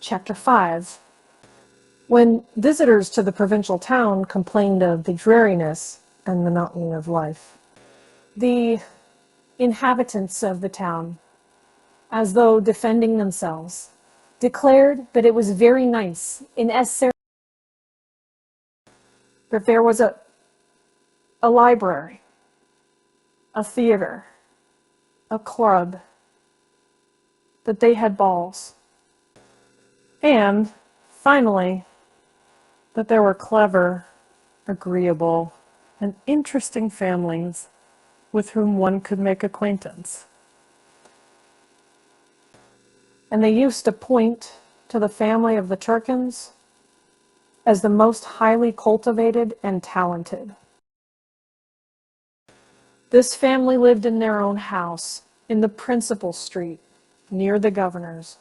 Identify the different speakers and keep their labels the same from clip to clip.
Speaker 1: Chapter 5. When visitors to the provincial town complained of the dreariness and monotony of life, the inhabitants of the town, as though defending themselves, declared that it was very nice in Esser, that there was a library, a theater, a club, that they had balls, and finally, that there were clever, agreeable, and interesting families with whom one could make acquaintance. And they used to point to the family of the Turkins as the most highly cultivated and talented. This family lived in their own house in the principal street near the governor's.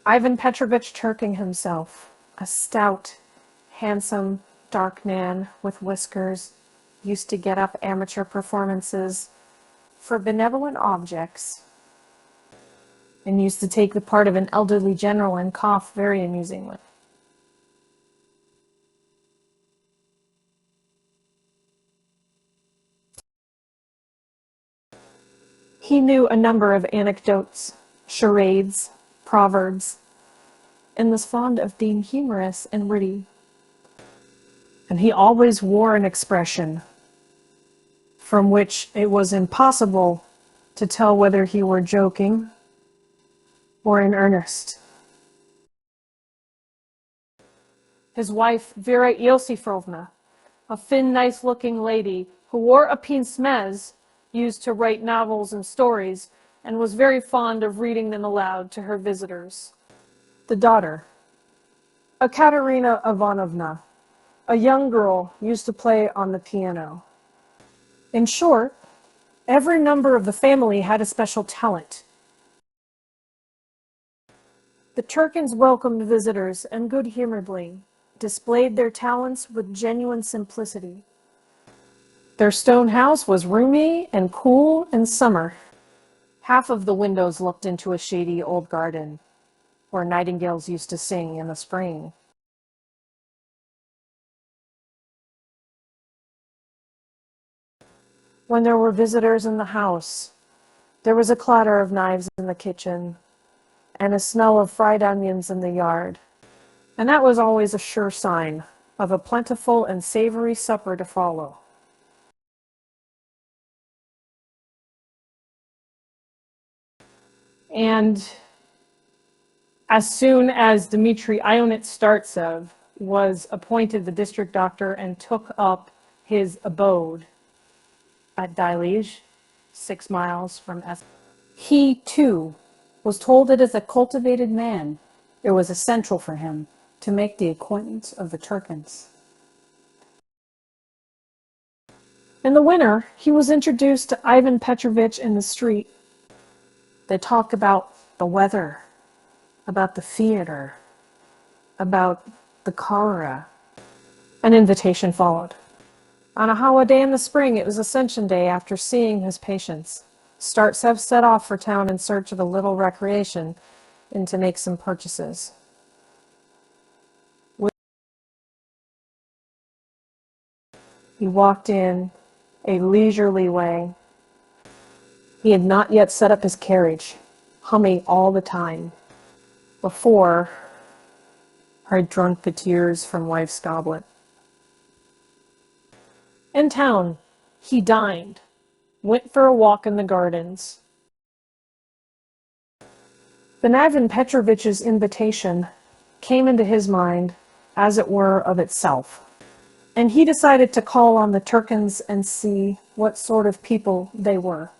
Speaker 1: Ivan Petrovich Turkin himself, a stout, handsome, dark man with whiskers, used to get up amateur performances for benevolent objects and used to take the part of an elderly general and cough very amusingly. He knew a number of anecdotes, charades, proverbs, and was fond of being humorous and witty. And he always wore an expression from which it was impossible to tell whether he were joking or in earnest. His wife, Vera Iosifovna, a thin, nice-looking lady who wore a pince-nez, used to write novels and stories, and was very fond of reading them aloud to her visitors. The daughter, Katerina Ivanovna, a young girl, used to play on the piano. In short, every member of the family had a special talent. The Turkins welcomed visitors and good-humoredly displayed their talents with genuine simplicity. Their stone house was roomy and cool in summer. Half of the windows looked into a shady old garden where nightingales used to sing in the spring. When there were visitors in the house, there was a clatter of knives in the kitchen and a smell of fried onions in the yard, and that was always a sure sign of a plentiful and savory supper to follow. And as soon as Dmitry Ionit-Startsev was appointed the district doctor and took up his abode at Dilij, 6 miles from Es, he too was told that as a cultivated man, it was essential for him to make the acquaintance of the Turkins. In the winter, he was introduced to Ivan Petrovich in the street. They talked about the weather, about the theater, about the cholera. An invitation followed. On a holiday in the spring, it was Ascension Day. After seeing his patients, Startsev set off for town in search of a little recreation and to make some purchases. He walked in a leisurely way. He had not yet set up his carriage, humming all the time, before had drunk the tears from wife's goblet. In town, he dined, went for a walk in the gardens. Then Ivan Petrovich's invitation came into his mind, as it were, of itself, and he decided to call on the Turkins and see what sort of people they were.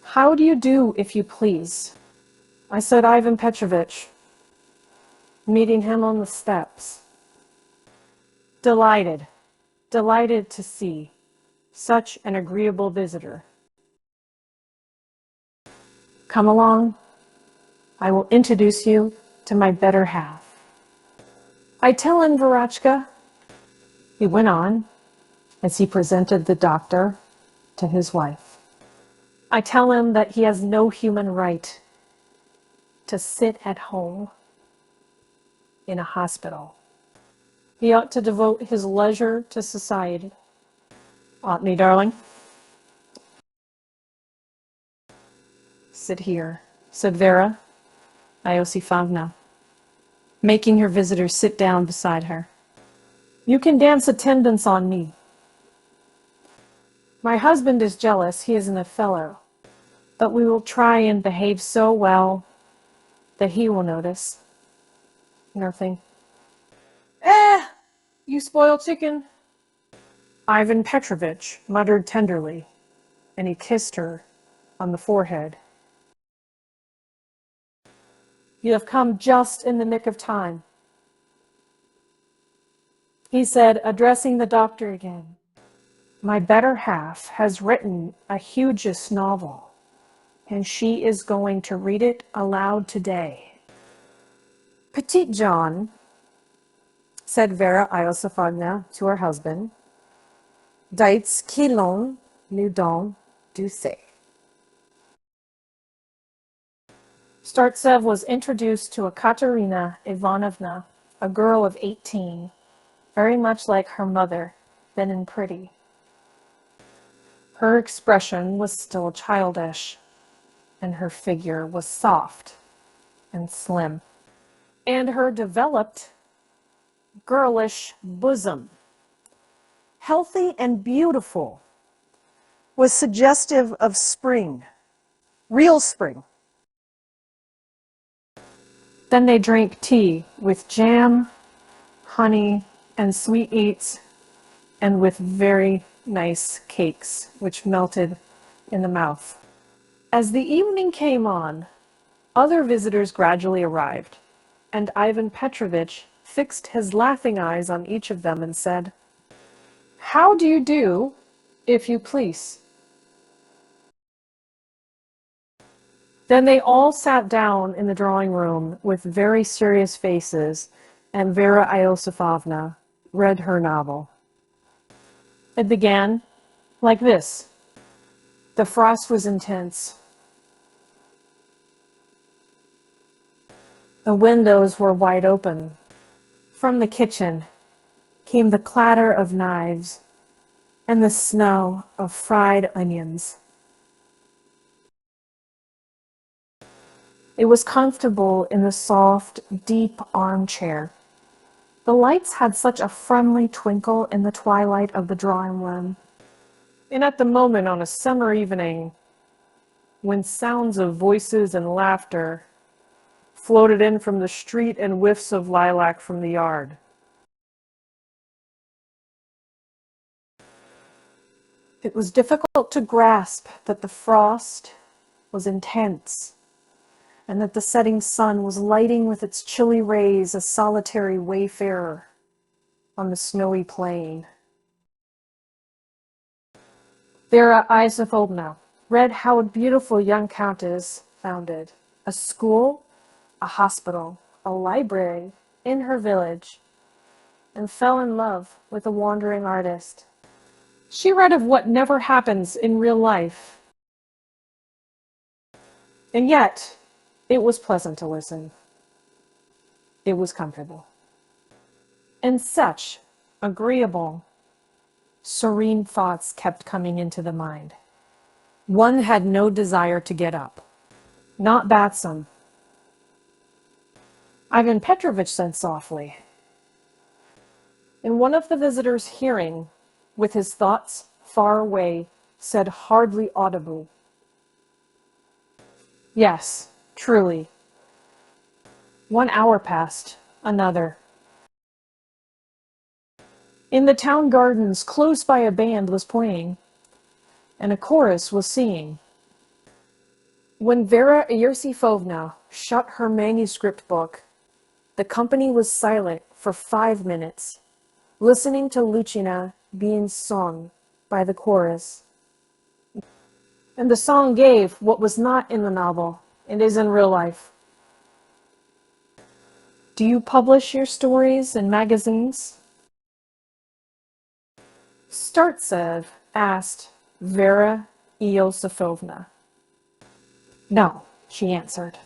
Speaker 1: "How do you do, if you please?" I said Ivan Petrovich, meeting him on the steps. Delighted to see such an agreeable visitor. "Come along. I will introduce you to my better half. I tell him, Verachka," he went on, as he presented the doctor to his wife, "I tell him that he has no human right to sit at home in a hospital. He ought to devote his leisure to society. Oughtn't he, darling? Sit here, said Vera Iosifovna, making her visitor sit down beside her. You can dance attendance on me. My husband is jealous, he isn't a fellow, but we will try and behave so well that he will notice. Nothing. You spoiled chicken. Ivan Petrovich muttered tenderly, and he kissed her on the forehead. You have come just in the nick of time, he said, addressing the doctor again. My better half has written a hugest novel, and she is going to read it aloud today. Petit John, said Vera Iosifovna to her husband, dites qui l'on nous donne du sait. Startsev was introduced to a Katerina Ivanovna, a girl of 18, very much like her mother, thin and pretty. Her expression was still childish, and her figure was soft and slim. And her developed, girlish bosom, healthy and beautiful, was suggestive of spring, real spring. Then they drank tea with jam, honey, and sweetmeats, and with very nice cakes, which melted in the mouth. As the evening came on, other visitors gradually arrived, and Ivan Petrovich fixed his laughing eyes on each of them and said, How do you do, if you please? Then they all sat down in the drawing room with very serious faces, and Vera Iosifovna read her novel. It began like this. The frost was intense. The windows were wide open. From the kitchen came the clatter of knives and the smell of fried onions. It was comfortable in the soft, deep armchair. The lights had such a friendly twinkle in the twilight of the drawing room. And at the moment on a summer evening, when sounds of voices and laughter floated in from the street and whiffs of lilac from the yard. It was difficult to grasp that the frost was intense, and that the setting sun was lighting with its chilly rays a solitary wayfarer on the snowy plain. Vera Iosifovna read how a beautiful young countess founded a school, a hospital, a library in her village, and fell in love with a wandering artist. She read of what never happens in real life, and yet it was pleasant to listen. It was comfortable. And such agreeable, serene thoughts kept coming into the mind. One had no desire to get up. Not batsome. Ivan Petrovich said softly. And one of the visitors hearing, with his thoughts far away, said hardly audibly, Yes, truly. 1 hour passed, another. In the town gardens, close by a band was playing, and a chorus was singing. When Vera Iosifovna shut her manuscript book, the company was silent for 5 minutes, listening to Luchina being sung by the chorus. And the song gave what was not in the novel and is in real life. Do you publish your stories in magazines? Startsev asked Vera Iosifovna. No, she answered.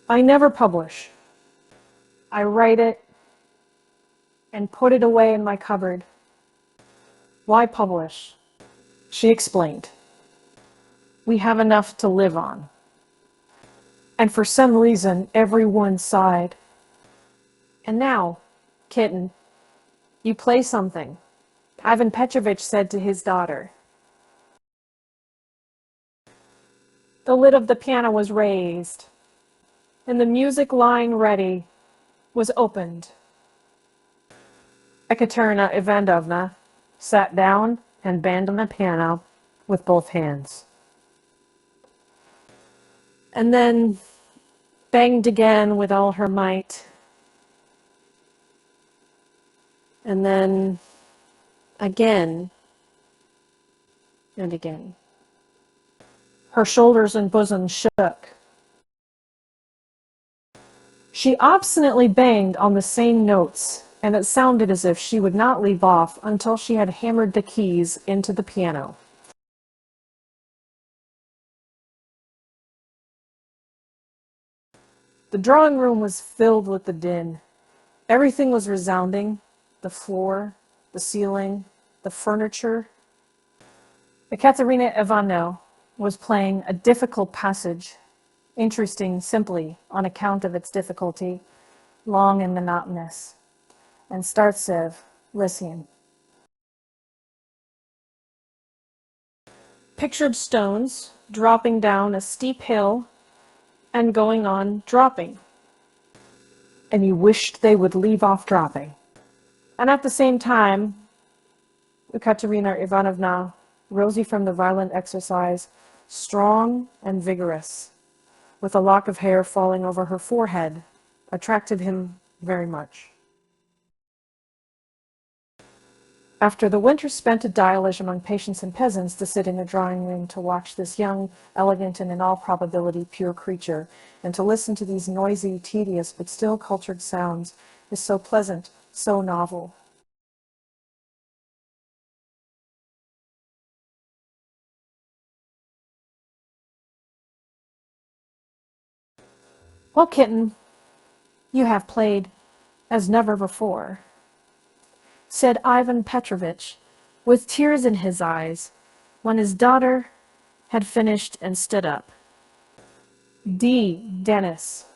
Speaker 1: I never publish. I write it and put it away in my cupboard. Why publish? She explained. We have enough to live on. And for some reason, everyone sighed. And now, kitten, you play something, Ivan Petrovich said to his daughter. The lid of the piano was raised, and the music lying ready was opened. Ekaterina Ivanovna sat down and banged on the piano with both hands. And then banged again with all her might. And then again and again. Her shoulders and bosom shook. She obstinately banged on the same notes, and it sounded as if she would not leave off until she had hammered the keys into the piano. The drawing room was filled with the din. Everything was resounding, the floor, the ceiling, the furniture. Ekaterina Ivanovna was playing a difficult passage, interesting simply on account of its difficulty, long and monotonous. And Startsev listening. Pictured stones dropping down a steep hill and going on dropping. And you wished they would leave off dropping. And at the same time, Ekaterina Ivanovna, rosy from the violent exercise, strong and vigorous, with a lock of hair falling over her forehead, attracted him very much. After the winter spent at Dialish among patients and peasants, to sit in the drawing room to watch this young, elegant, and in all probability pure creature, and to listen to these noisy, tedious, but still cultured sounds, is so pleasant, so novel. Well, kitten, you have played as never before, said Ivan Petrovich, with tears in his eyes, when his daughter had finished and stood up. Dennis,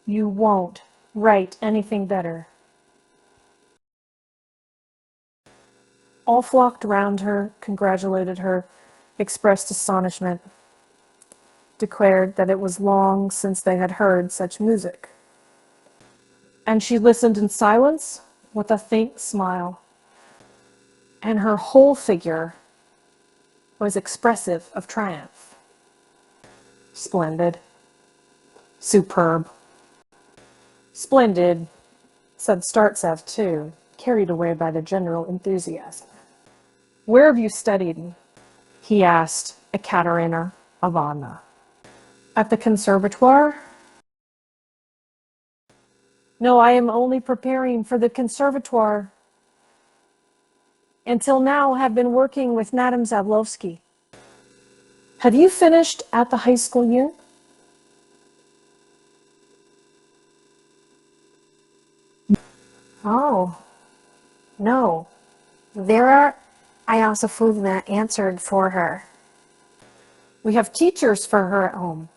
Speaker 1: you won't write anything better. All flocked round her, congratulated her, expressed astonishment, declared that it was long since they had heard such music. And she listened in silence with a faint smile, and her whole figure was expressive of triumph. Splendid. Superb. Splendid, said Startsev too, carried away by the general enthusiasm. Where have you studied? He asked Ekaterina Ivanovna. At the conservatoire? No, I am only preparing for the conservatoire. Until now, have been working with Madame Zablovsky. Have you finished at the high school year? Oh, no. Vera Iosifovna answered for her. We have teachers for her at home.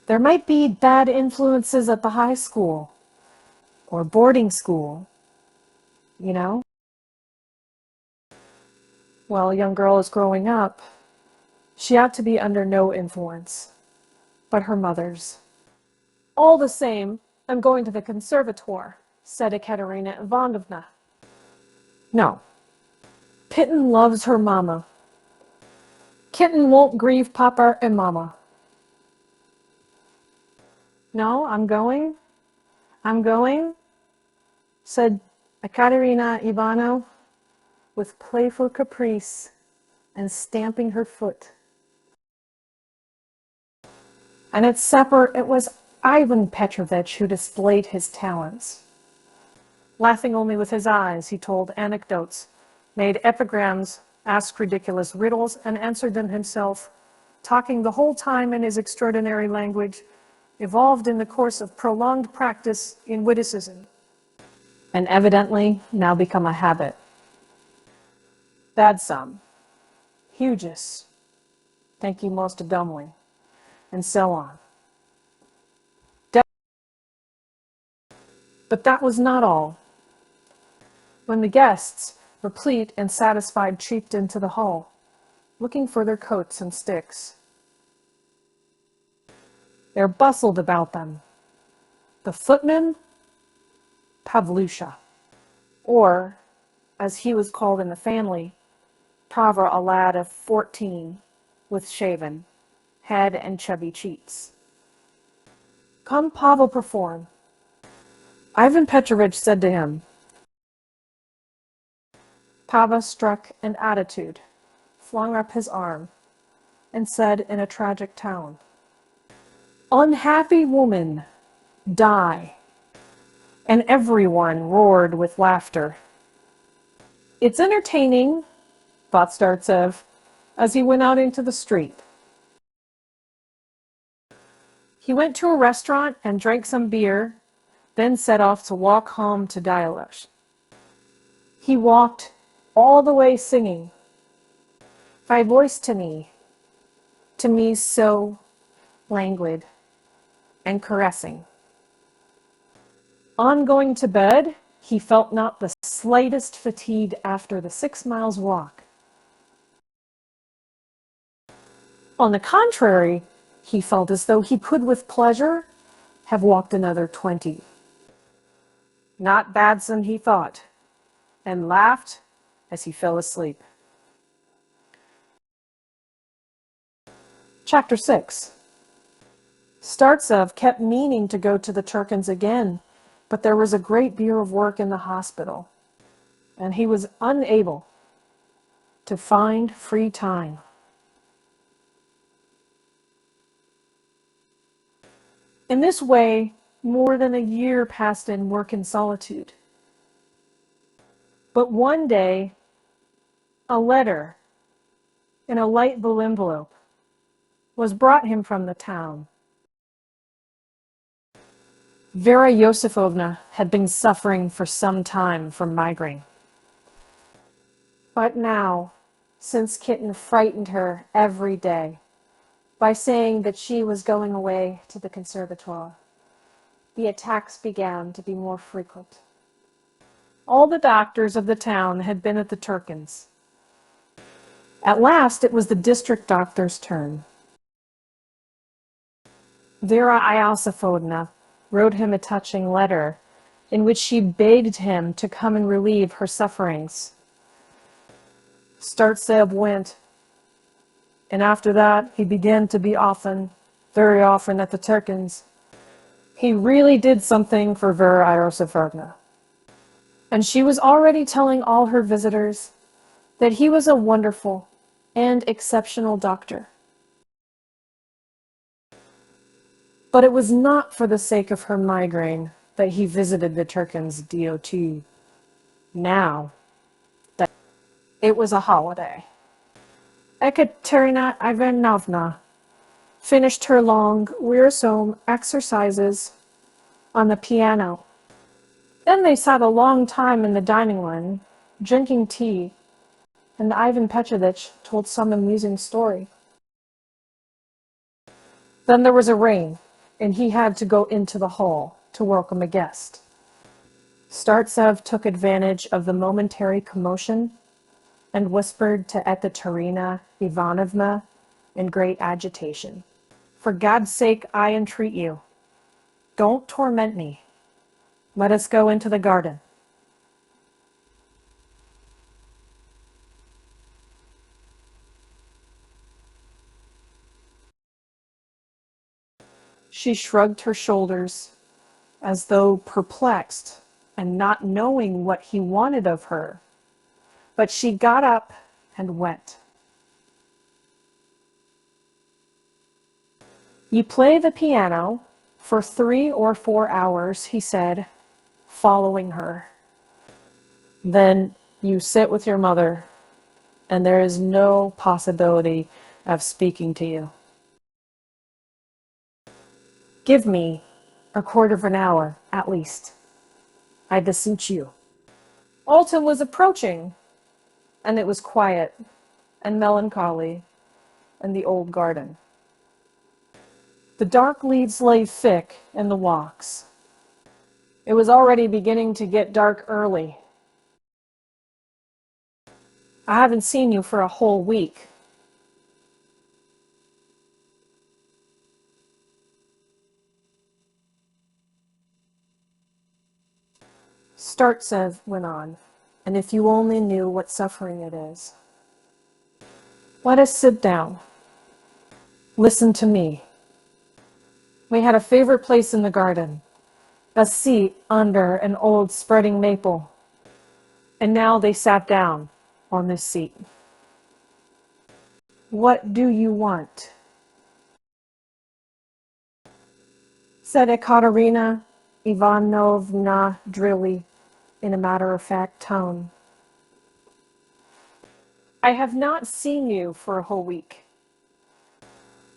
Speaker 1: There might be bad influences at the high school or boarding school, you know? Well, a young girl is growing up. She ought to be under no influence but her mother's. All the same, I'm going to the conservatoire, said Ekaterina Ivanovna. No. Kitten loves her mama. Kitten won't grieve papa and mama. No, I'm going, said Ekaterina Ivanovna with playful caprice and stamping her foot. And at supper it was Ivan Petrovich who displayed his talents. Laughing only with his eyes, he told anecdotes, made epigrams, asked ridiculous riddles, and answered them himself, talking the whole time in his extraordinary language, evolved in the course of prolonged practice in witticism, and evidently now become a habit. Bad sum, hugest, thank you most dumbly, and so on. But that was not all. When the guests, replete and satisfied, trooped into the hall, looking for their coats and sticks, there bustled about them the footman, Pavlusha, or, as he was called in the family, Pava, a lad of 14, with shaven head and chubby cheeks. Come, Pavel, perform, Ivan Petrovich said to him. Pava struck an attitude, flung up his arm, and said in a tragic tone, "Unhappy woman, die." And everyone roared with laughter. It's entertaining, thought Startsev, as he went out into the street. He went to a restaurant and drank some beer, then set off to walk home to Dialosh. He walked all the way singing, "Thy voice to me so languid and caressing." On going to bed, he felt not the slightest fatigue after the 6 miles walk. On the contrary, he felt as though he could with pleasure have walked another 20. Not badsome, he thought, and laughed as he fell asleep. Chapter 6. Startsev kept meaning to go to the Turkins again, but there was a great deal of work in the hospital, and he was unable to find free time. In this way, more than a year passed in work and solitude. But one day, a letter in a light blue envelope was brought him from the town. Vera Yosifovna had been suffering for some time from migraine. But now, since Kitten frightened her every day by saying that she was going away to the conservatoire, the attacks began to be more frequent. All the doctors of the town had been at the Turkins. At last, it was the district doctor's turn. Vera Iosifovna wrote him a touching letter in which she begged him to come and relieve her sufferings. Startsev went, and after that he began to be often, very often at the Turkins. He really did something for Vera Iosifovna, and she was already telling all her visitors that he was a wonderful and exceptional doctor. But it was not for the sake of her migraine that he visited the Turkins' DOT. Now that it was a holiday, Ekaterina Ivanovna finished her long, wearisome exercises on the piano. Then they sat a long time in the dining room, drinking tea, and Ivan Petrovich told some amusing story. Then there was a rain, and he had to go into the hall to welcome a guest. Startsev took advantage of the momentary commotion and whispered to Ekaterina Ivanovna in great agitation, "For God's sake, I entreat you, don't torment me. Let us go into the garden." She shrugged her shoulders as though perplexed and not knowing what he wanted of her, but she got up and went. "You play the piano for 3 or 4 hours," he said, following her. "Then you sit with your mother, and there is no possibility of speaking to you. Give me a quarter of an hour, at least. I beseech you. Autumn was approaching, and it was quiet and melancholy in the old garden. The dark leaves lay thick in the walks. It was already beginning to get dark early. I haven't seen you for a whole week. Startsev went on, and if you only knew what suffering it is. Let us sit down. Listen to me. We had a favorite place in the garden, a seat under an old spreading maple. And now they sat down on this seat. What do you want? Said Ekaterina Ivanovna Drilly in a matter-of-fact tone. I have not seen you for a whole week.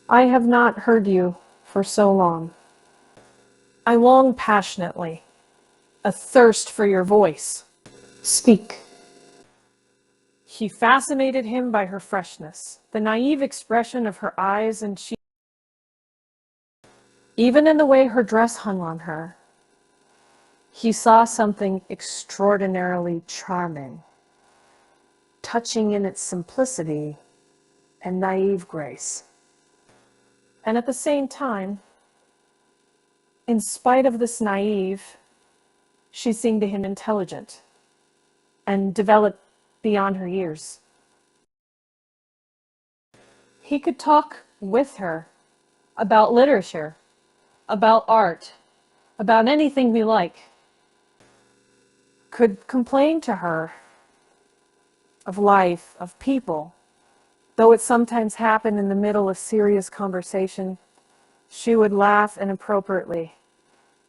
Speaker 1: I have not heard you for so long. I long passionately, a thirst for your voice. Speak. She fascinated him by her freshness, the naive expression of her eyes and cheeks, even in the way her dress hung on her. He saw something extraordinarily charming, touching in its simplicity and naive grace. And at the same time, in spite of this naive, she seemed to him intelligent and developed beyond her years. He could talk with her about literature, about art, about anything we like. Could complain to her of life, of people. Though it sometimes happened in the middle of serious conversation, she would laugh inappropriately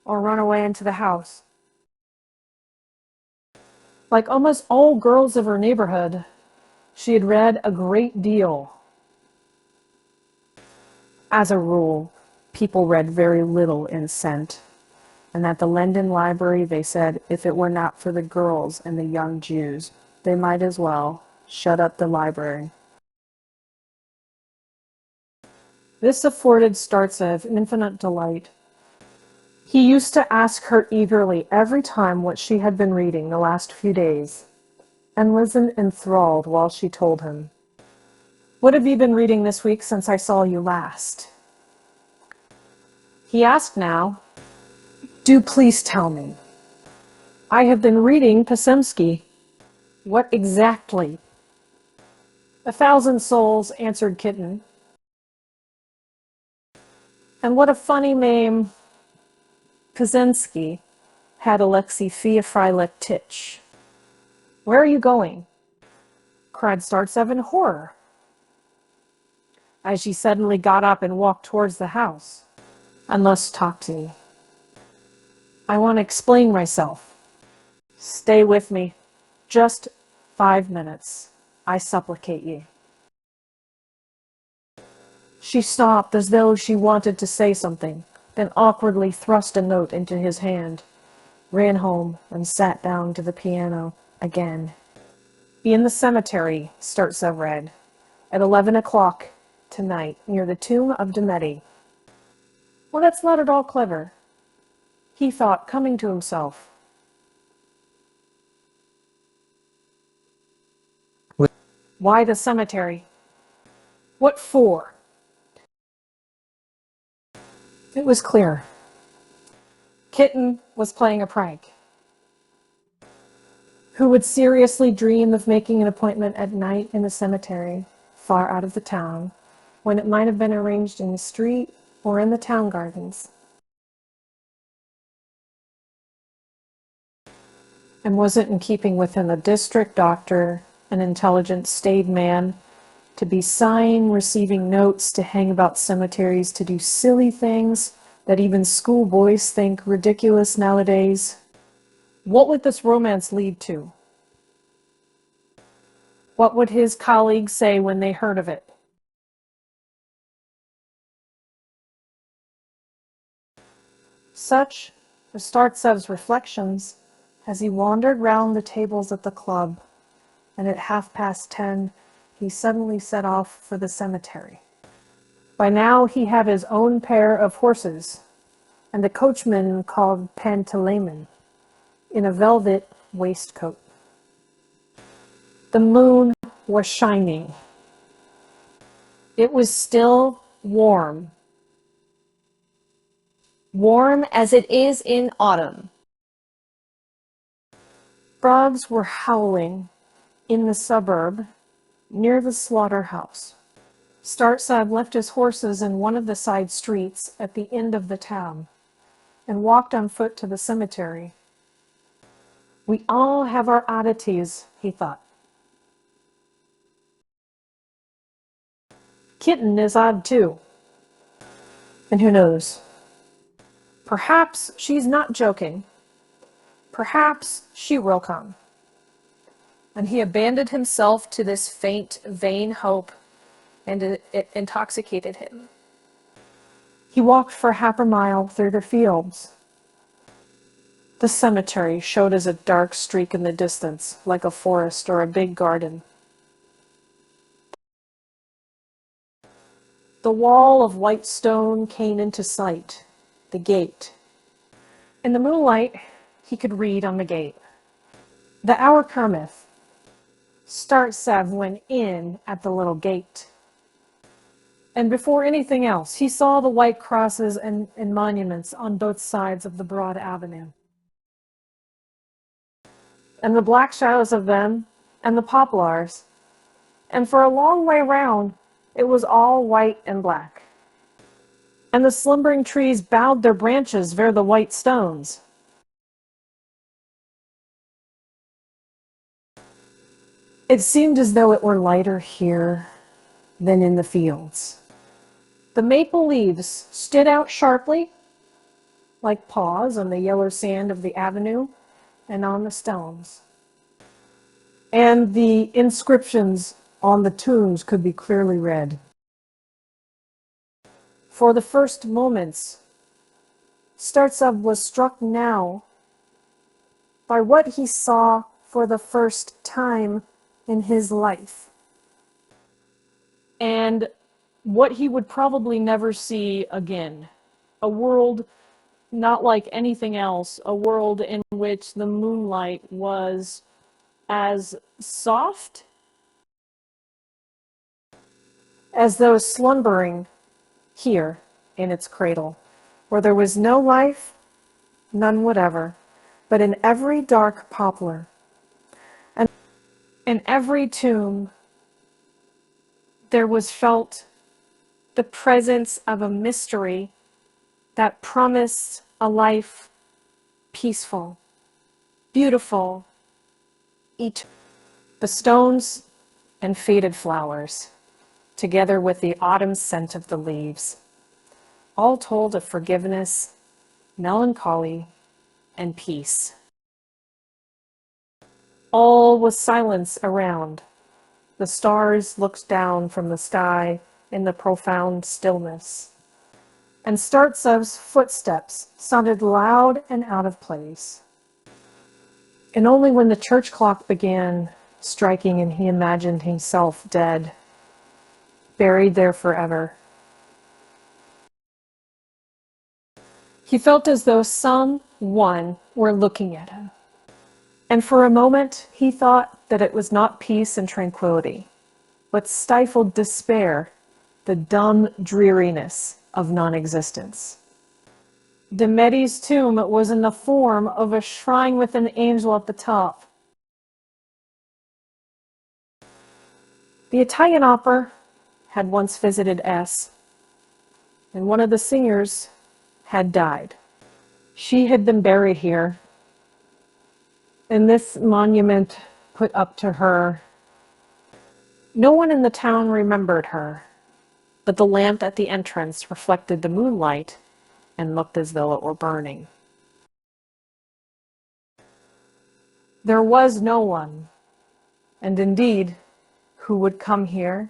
Speaker 1: or run away into the house. Like almost all girls of her neighborhood, she had read a great deal. As a rule, people read very little in Scent, and at the London Library they said if it were not for the girls and the young Jews, they might as well shut up the library. This afforded Startsev infinite delight. He used to ask her eagerly every time what she had been reading the last few days, and listened enthralled while she told him. What have you been reading this week since I saw you last? He asked now, do please tell me. I have been reading Pasemsky. What exactly? 1,000 Souls, answered Kitten. And what a funny name Pazensky had Alexei Feofilakitch. Where are you going? Cried Startsev in horror, as she suddenly got up and walked towards the house. Unless talk to me. I want to explain myself. Stay with me. Just 5 minutes. I supplicate you. She stopped as though she wanted to say something, then awkwardly thrust a note into his hand, ran home, and sat down to the piano again. Be in the cemetery, Startsev read, at 11 o'clock tonight, near the tomb of Demeti. Well, that's not at all clever, he thought, coming to himself. Why the cemetery? What for? It was clear. Kitten was playing a prank. Who would seriously dream of making an appointment at night in the cemetery, far out of the town, when it might have been arranged in the street or in the town gardens? And was it in keeping with him, a district doctor, an intelligent, staid man, to be sighing, receiving notes, to hang about cemeteries, to do silly things that even schoolboys think ridiculous nowadays? What would this romance lead to? What would his colleagues say when they heard of it? Such were Startsev's reflections as he wandered round the tables at the club, and at 10:30 he suddenly set off for the cemetery. By now he had his own pair of horses, and a coachman called Pantaleimon, in a velvet waistcoat. The moon was shining. It was still warm. Warm as it is in autumn. Frogs were howling in the suburb near the slaughterhouse. Startsev left his horses in one of the side streets at the end of the town and walked on foot to the cemetery. We all have our oddities, he thought. Kitten is odd too. And who knows? Perhaps she's not joking. Perhaps she will come. And he abandoned himself to this faint, vain hope, and it intoxicated him. He walked for half a mile through the fields. The cemetery showed as a dark streak in the distance, like a forest or a big garden. The wall of white stone came into sight, the gate. In the moonlight, he could read on the gate. The hour cometh. Startsev went in at the little gate. And before anything else, he saw the white crosses and monuments on both sides of the broad avenue. And the black shadows of them, and the poplars. And for a long way round, it was all white and black. And the slumbering trees bowed their branches where the white stones. It seemed as though it were lighter here than in the fields. The maple leaves stood out sharply, like paws on the yellow sand of the avenue and on the stones. And the inscriptions on the tombs could be clearly read. For the first moments, Startsev was struck now by what he saw for the first time in his life, and what he would probably never see again. A world not like anything else, a world in which the moonlight was as soft as though slumbering here in its cradle, where there was no life, none whatever, but in every dark poplar and in every tomb there was felt the presence of a mystery that promised a life peaceful, beautiful, eternal. The stones and faded flowers, together with the autumn scent of the leaves, all told of forgiveness, melancholy, and peace. All was silence around. The stars looked down from the sky in the profound stillness, and Startsev's footsteps sounded loud and out of place. And only when the church clock began striking and he imagined himself dead, buried there forever, he felt as though someone were looking at him. And for a moment he thought that it was not peace and tranquility, but stifled despair, the dumb dreariness of non-existence. Demetri's tomb was in the form of a shrine with an angel at the top. The Italian opera had once visited S, and one of the singers had died. She had been buried here, and this monument put up to her. No one in the town remembered her, but the lamp at the entrance reflected the moonlight and looked as though it were burning. There was no one, and indeed, who would come here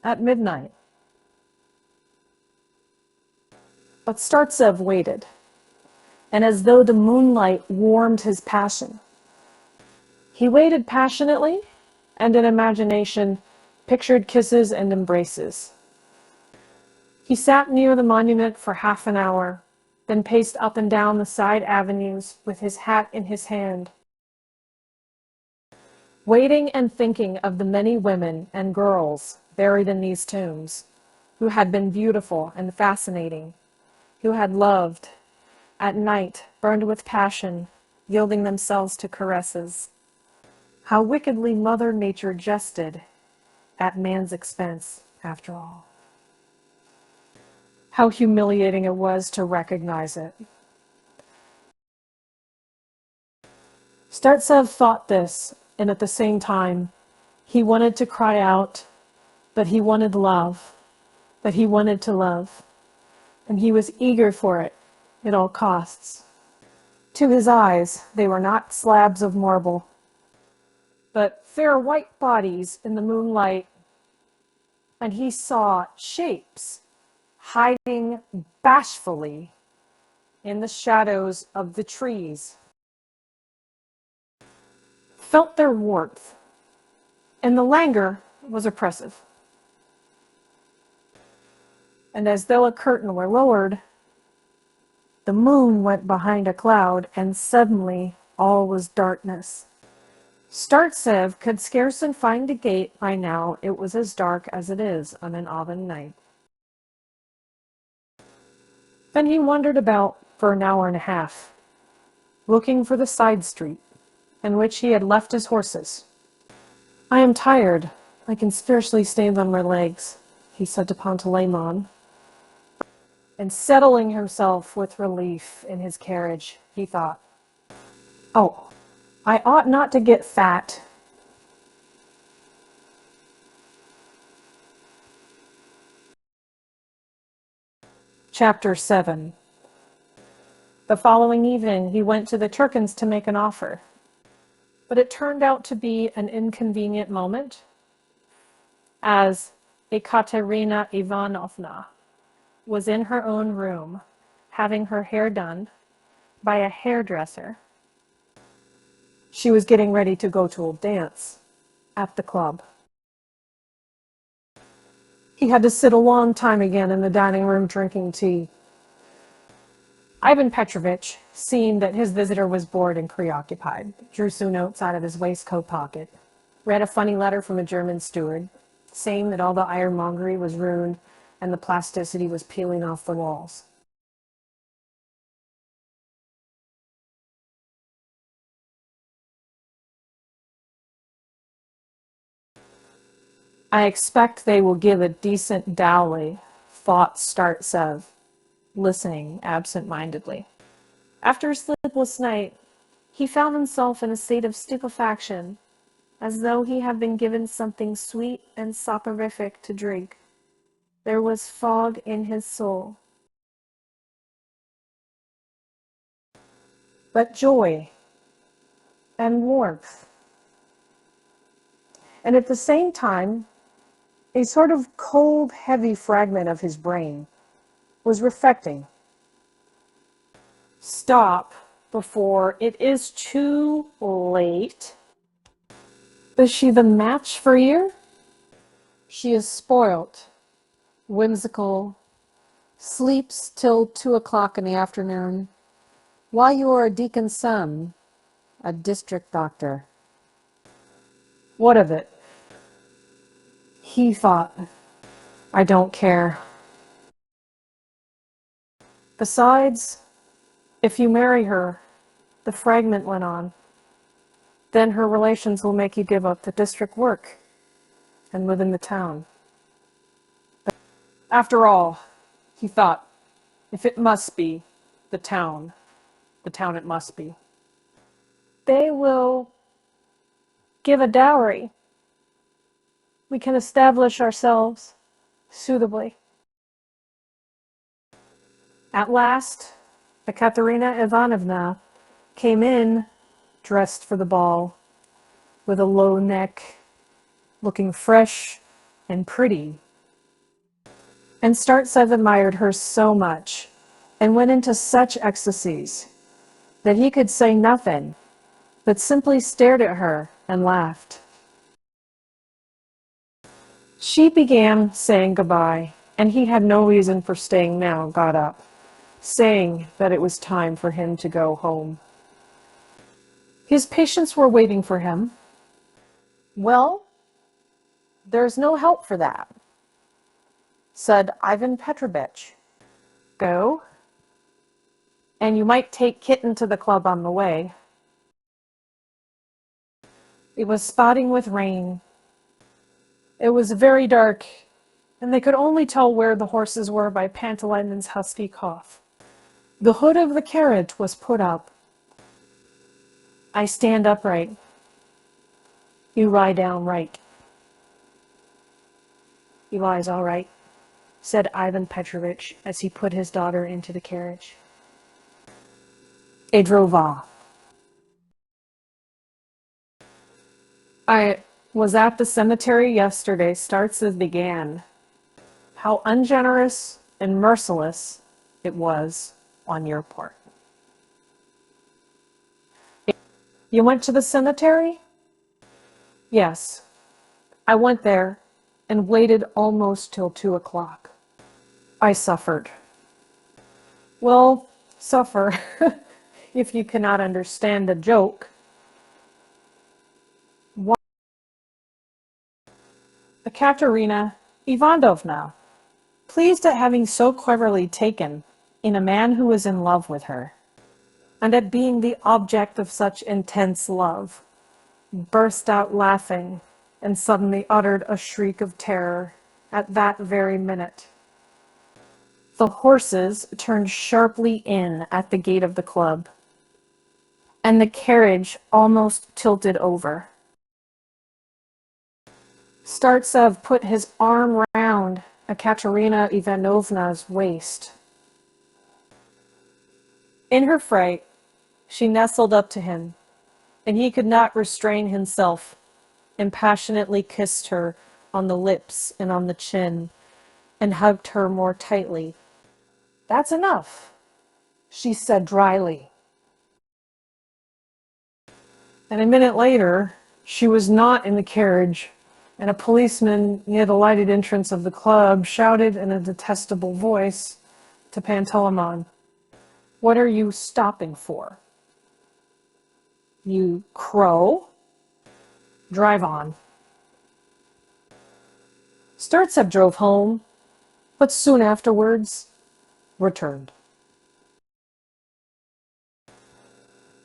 Speaker 1: at midnight. But Startsev waited. and as though the moonlight warmed his passion. He waited passionately, and in imagination pictured kisses and embraces. He sat near the monument for half an hour, then paced up and down the side avenues with his hat in his hand, waiting and thinking of the many women and girls buried in these tombs, who had been beautiful and fascinating, who had loved, at night burned with passion, yielding themselves to caresses. How wickedly Mother Nature jested at man's expense, after all. How humiliating it was to recognize it. Startsev thought this, and at the same time, he wanted to cry out that he wanted love, that he wanted to love, and he was eager for it at all costs. To his eyes, they were not slabs of marble, but fair white bodies in the moonlight, and he saw shapes hiding bashfully in the shadows of the trees, felt their warmth, and the languor was oppressive. And as though a curtain were lowered, the moon went behind a cloud, and suddenly all was darkness. Startsev could scarcely find a gate by now. It was as dark as it is on an autumn night. Then he wandered about for an hour and a half, looking for the side street in which he had left his horses. "I am tired. I can scarcely stand on my legs," he said to Panteleimon. And settling himself with relief in his carriage, he thought, "Oh, I ought not to get fat." Chapter 7. The following evening he went to the Turkins to make an offer, but it turned out to be an inconvenient moment, as Ekaterina Ivanovna was in her own room, having her hair done by a hairdresser. She was getting ready to go to a dance at the club. He had to sit a long time again in the dining room drinking tea. Ivan Petrovich, seeing that his visitor was bored and preoccupied, drew some notes out of his waistcoat pocket, read a funny letter from a German steward, saying that all the ironmongery was ruined and the plasticity was peeling off the walls. "I expect they will give a decent dowry," thought Startsev, listening absent-mindedly. After a sleepless night, he found himself in a state of stupefaction, as though he had been given something sweet and soporific to drink. There was fog in his soul, but joy and warmth, and at the same time, a sort of cold, heavy fragment of his brain was reflecting. Stop before it is too late. Is she the match for you? She is spoilt, whimsical, sleeps till 2 o'clock in the afternoon, while you are a deacon's son, a district doctor. What of it? He thought, I don't care. Besides, if you marry her, the fragment went on, then her relations will make you give up the district work and live in the town. After all, he thought, if it must be the town it must be. They will give a dowry. We can establish ourselves suitably. At last, Ekaterina Ivanovna came in, dressed for the ball, with a low neck, looking fresh and pretty. And Startsev admired her so much, and went into such ecstasies, that he could say nothing, but simply stared at her and laughed. She began saying goodbye, and he had no reason for staying now, got up, saying that it was time for him to go home. His patients were waiting for him. "Well, there's no help for that," said Ivan Petrovich. "Go, and you might take Kitten to the club on the way." It was spotting with rain. It was very dark, and they could only tell where the horses were by Pantalaimmon's husky cough. The hood of the carriage was put up. "I stand upright. You lie down right." "He lies all right," said Ivan Petrovich as he put his daughter into the carriage. They drove off. "I was at the cemetery yesterday," starts as began. "How ungenerous and merciless it was on your part." "You went to the cemetery?" "Yes, I went there and waited almost till 2 o'clock. I suffered." "Well, suffer, if you cannot understand a joke." Why? Ekaterina Ivanovna, pleased at having so cleverly taken in a man who was in love with her, and at being the object of such intense love, burst out laughing and suddenly uttered a shriek of terror at that very minute. The horses turned sharply in at the gate of the club, and the carriage almost tilted over. Startsev put his arm round Ekaterina Ivanovna's waist. In her fright, she nestled up to him, and he could not restrain himself, and passionately kissed her on the lips and on the chin, and hugged her more tightly. "That's enough," she said dryly. And a minute later, she was not in the carriage, and a policeman near the lighted entrance of the club shouted in a detestable voice to Pantalaimon, "What are you stopping for? You crow? Drive on." Startsev drove home, but soon afterwards returned.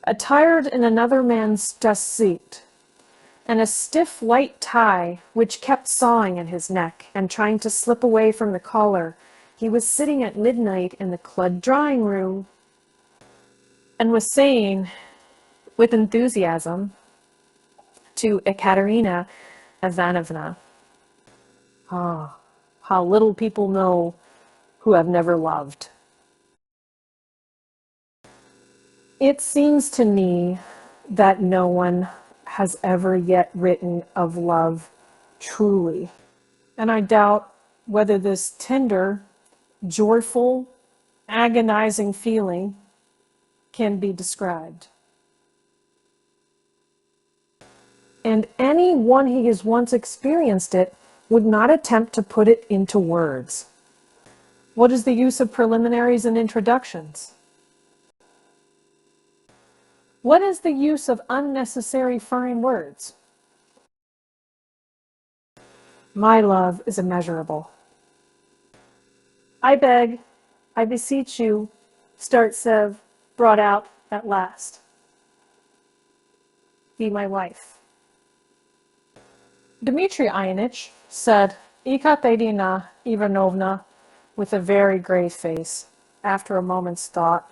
Speaker 1: Attired in another man's dust seat, and a stiff white tie which kept sawing at his neck and trying to slip away from the collar, he was sitting at midnight in the club drawing room, and was saying with enthusiasm to Ekaterina Ivanovna, "Ah, how little people know who have never loved. It seems to me that no one has ever yet written of love truly, and I doubt whether this tender, joyful, agonizing feeling can be described. And any one who has once experienced it would not attempt to put it into words. What is the use of preliminaries and introductions? What is the use of unnecessary fine words? My love is immeasurable. I beg, I beseech you," Startsev brought out at last. "Be my wife." "Dmitri Ionitch," said Ekaterina Ivanovna with a very grave face, after a moment's thought,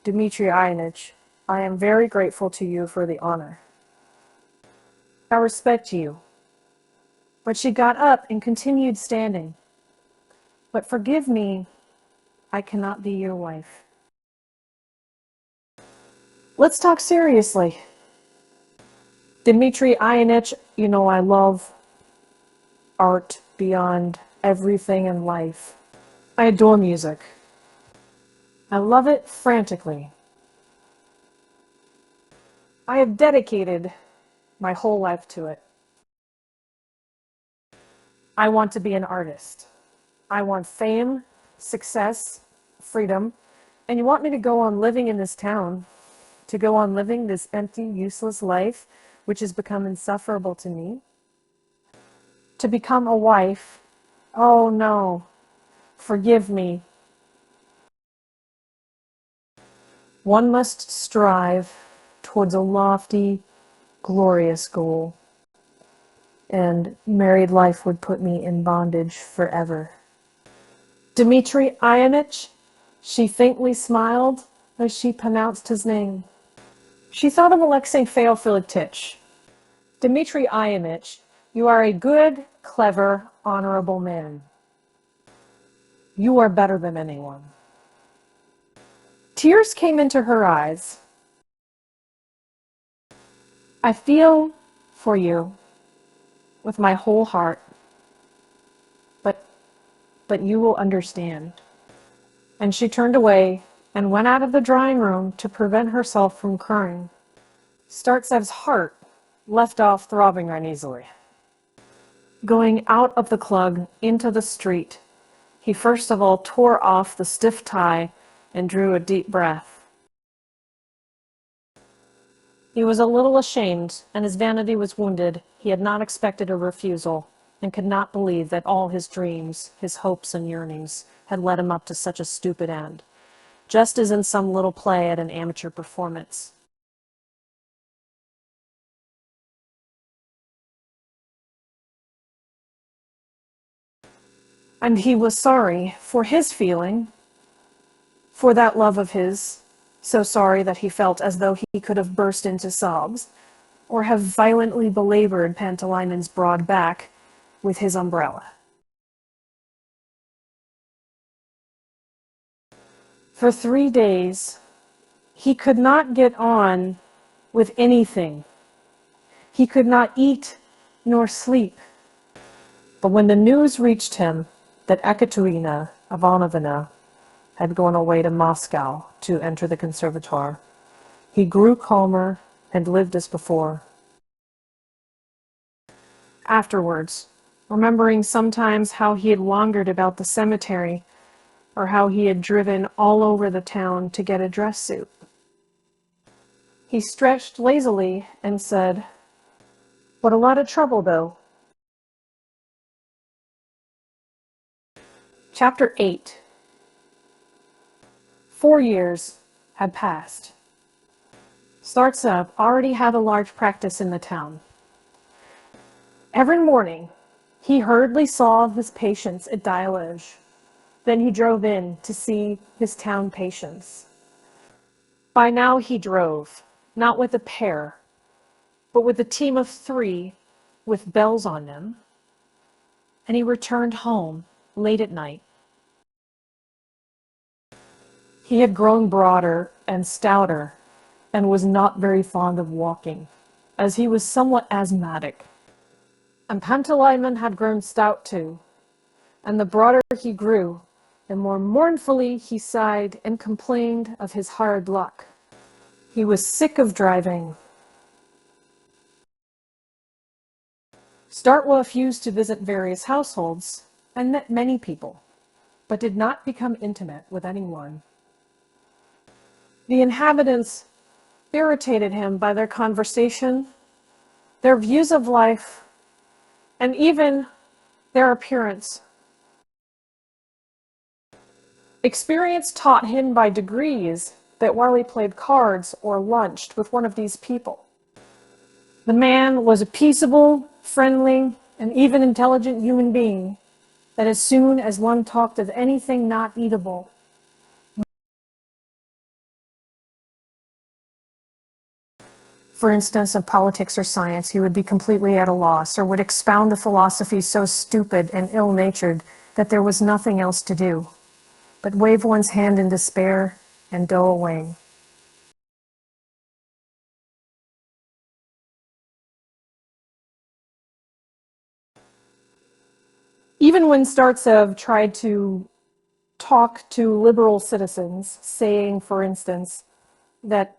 Speaker 1: "Dmitri Ionitch, I am very grateful to you for the honor. I respect you." But she got up and continued standing. "But forgive me, I cannot be your wife." "Let's talk seriously. Dmitri Ionitch, you know I love art beyond everything in life. I adore music. I love it frantically. I have dedicated my whole life to it. I want to be an artist. I want fame, success, freedom, and you want me to go on living in this town, to go on living this empty, useless life, which has become insufferable to me? To become a wife? Oh no, forgive me. One must strive towards a lofty, glorious goal, and married life would put me in bondage forever. Dmitri Ivanitch, she faintly smiled as she pronounced his name. She thought of Alexei Feofilovitch. Dmitri Ivanitch, you are a good, clever, honorable man. You are better than anyone. Tears came into her eyes. I feel for you with my whole heart, but you will understand. And she turned away and went out of the drawing room to prevent herself from crying. Startsev's heart left off throbbing uneasily. Going out of the club into the street, he first of all tore off the stiff tie and drew a deep breath. He was a little ashamed, and his vanity was wounded. He had not expected a refusal, and could not believe that all his dreams, his hopes and yearnings, had led him up to such a stupid end, just as in some little play at an amateur performance. And he was sorry for his feeling, for that love of his, so sorry that he felt as though he could have burst into sobs, or have violently belabored Pantalaimmon's broad back with his umbrella. For 3 days, he could not get on with anything. He could not eat nor sleep. But when the news reached him that Ekaterina Ivanovna had gone away to Moscow to enter the conservatoire, he grew calmer and lived as before. Afterwards, remembering sometimes how he had wandered about the cemetery, or how he had driven all over the town to get a dress suit, he stretched lazily and said, "What a lot of trouble, though." Chapter 8. 4 years had passed. Startsev already had a large practice in the town. Every morning, he hurriedly saw his patients at Dialoge. Then he drove in to see his town patients. By now he drove, not with a pair, but with a team of 3 with bells on them, and he returned home late at night. He had grown broader and stouter, and was not very fond of walking, as he was somewhat asthmatic. And Pantalaimon had grown stout too, and the broader he grew, the more mournfully he sighed and complained of his hard luck. He was sick of driving. Startsev used to visit various households and met many people, but did not become intimate with anyone. The inhabitants irritated him by their conversation, their views of life, and even their appearance. Experience taught him by degrees that while he played cards or lunched with one of these people, the man was a peaceable, friendly, and even intelligent human being, that as soon as one talked of anything not eatable, for instance, of politics or science, he would be completely at a loss, or would expound a philosophy so stupid and ill-natured that there was nothing else to do but wave one's hand in despair and go away. Even when Startsev tried to talk to liberal citizens, saying, for instance, that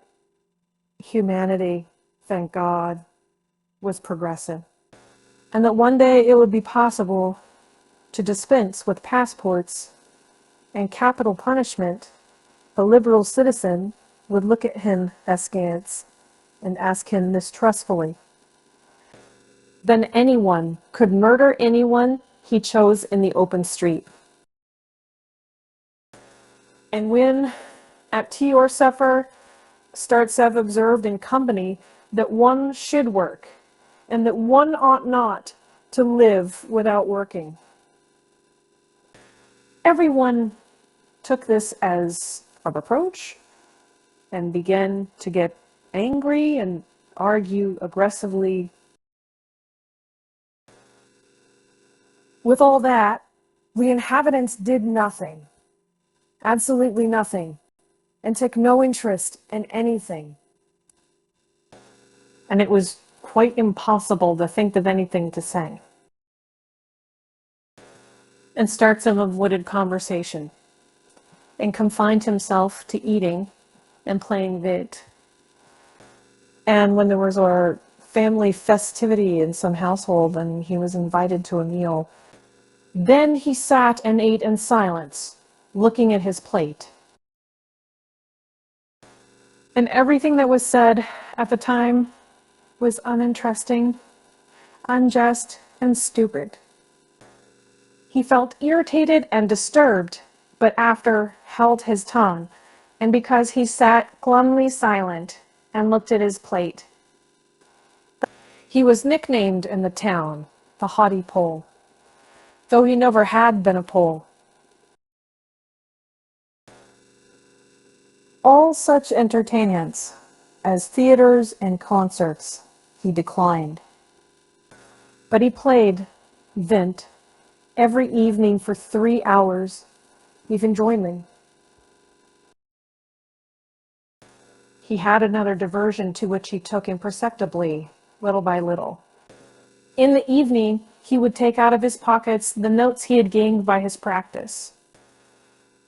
Speaker 1: humanity thank God, was progressive, and that one day it would be possible to dispense with passports and capital punishment. The liberal citizen would look at him askance and ask him mistrustfully. Then anyone could murder anyone he chose in the open street. And when at tea or supper, Startsev observed in company that one should work, and that one ought not to live without working. Everyone took this as a reproach and began to get angry and argue aggressively. With all that, the inhabitants did nothing, absolutely nothing, and took no interest in anything. And it was quite impossible to think of anything to say. And Startsev avoided conversation and confined himself to eating and playing vid. And when there was a family festivity in some household and he was invited to a meal, then he sat and ate in silence, looking at his plate. And everything that was said at the time was uninteresting, unjust, and stupid. He felt irritated and disturbed, but after held his tongue, and because he sat glumly silent and looked at his plate. He was nicknamed in the town the haughty Pole, though he never had been a Pole. All such entertainments as theaters and concerts he declined, but he played vint every evening for 3 hours, even jointly. He had another diversion to which he took imperceptibly, little by little. In the evening, he would take out of his pockets the notes he had gained by his practice.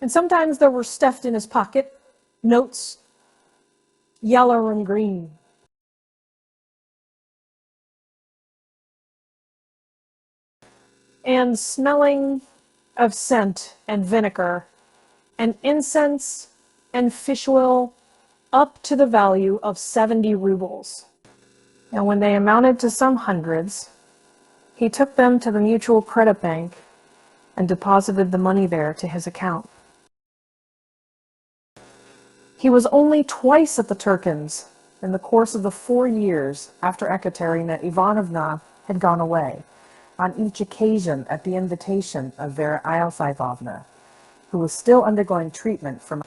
Speaker 1: And sometimes there were stuffed in his pocket notes, yellow and green. And smelling of scent and vinegar and incense and fish oil up to the value of 70 rubles. And when they amounted to some hundreds, he took them to the Mutual Credit Bank and deposited the money there to his account. He was only twice at the Turkins in the course of the 4 years after Ekaterina Ivanovna had gone away, on each occasion at the invitation of Vera Iosifovna, who was still undergoing treatment from.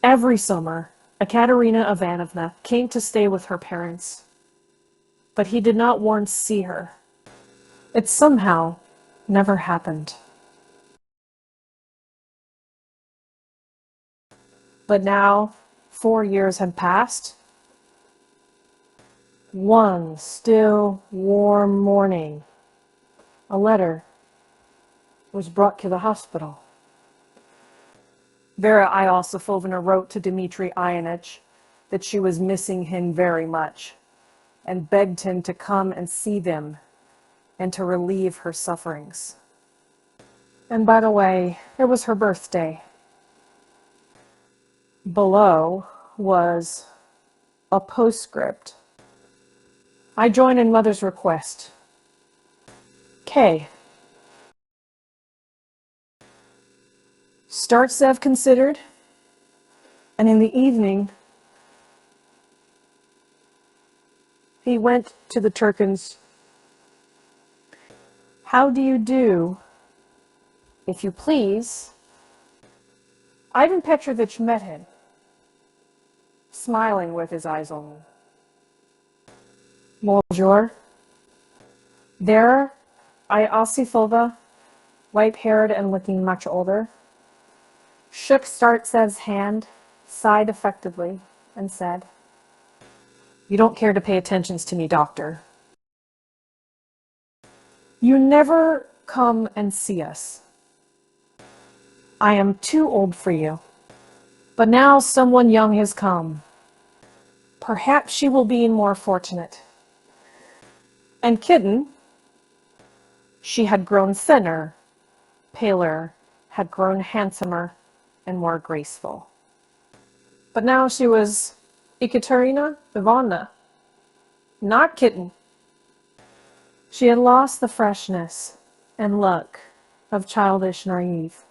Speaker 1: Every summer, Ekaterina Ivanovna came to stay with her parents, but he did not once see her. It somehow never happened. But now, 4 years had passed. One still, warm morning, a letter was brought to the hospital. Vera Iosifovna wrote to Dmitry Ionitch that she was missing him very much and begged him to come and see them and to relieve her sufferings. And by the way, it was her birthday. Below was a postscript. I join in Mother's request. K. Startsev considered, and in the evening, he went to the Turkins. How do you do, if you please? Ivan Petrovich met him, smiling with his eyes only. Bonjour. Vera Iosifova, white-haired and looking much older, shook Startsev's hand, sighed affectedly, and said, "You don't care to pay attention to me, doctor. You never come and see us. I am too old for you. But now someone young has come. Perhaps she will be more fortunate. And Kitten, she had grown thinner, paler, had grown handsomer, and more graceful. But now she was Ekaterina Ivanovna, not Kitten. She had lost the freshness and look of childish naive.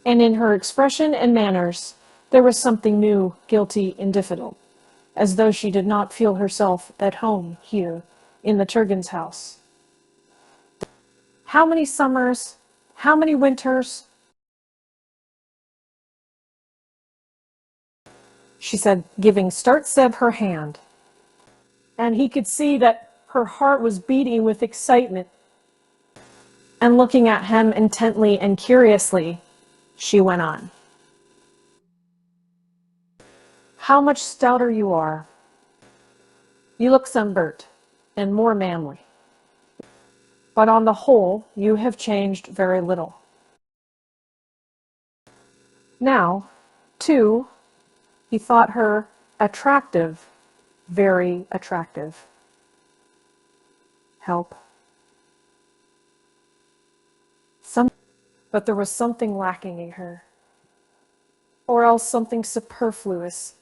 Speaker 1: And in her expression and manners, there was something new, guilty, and diffident, as though she did not feel herself at home here in the Turgin's house. How many summers, how many winters? She said, giving Startsev her hand. And he could see that her heart was beating with excitement. And looking at him intently and curiously, she went on. How much stouter you are. You look sunburnt and more manly. But on the whole, you have changed very little. Now, too, he thought her attractive, very attractive. Help. But there was something lacking in her, or else something superfluous.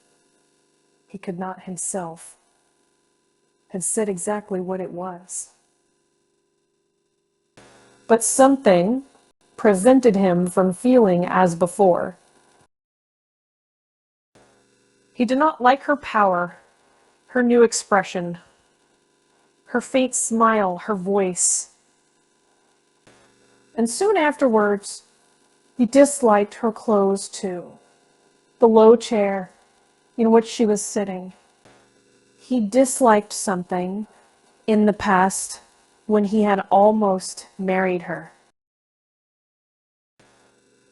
Speaker 1: He could not himself have said exactly what it was. But something prevented him from feeling as before. He did not like her power, her new expression, her faint smile, her voice. And soon afterwards, he disliked her clothes too, the low chair in which she was sitting. He disliked something in the past when he had almost married her.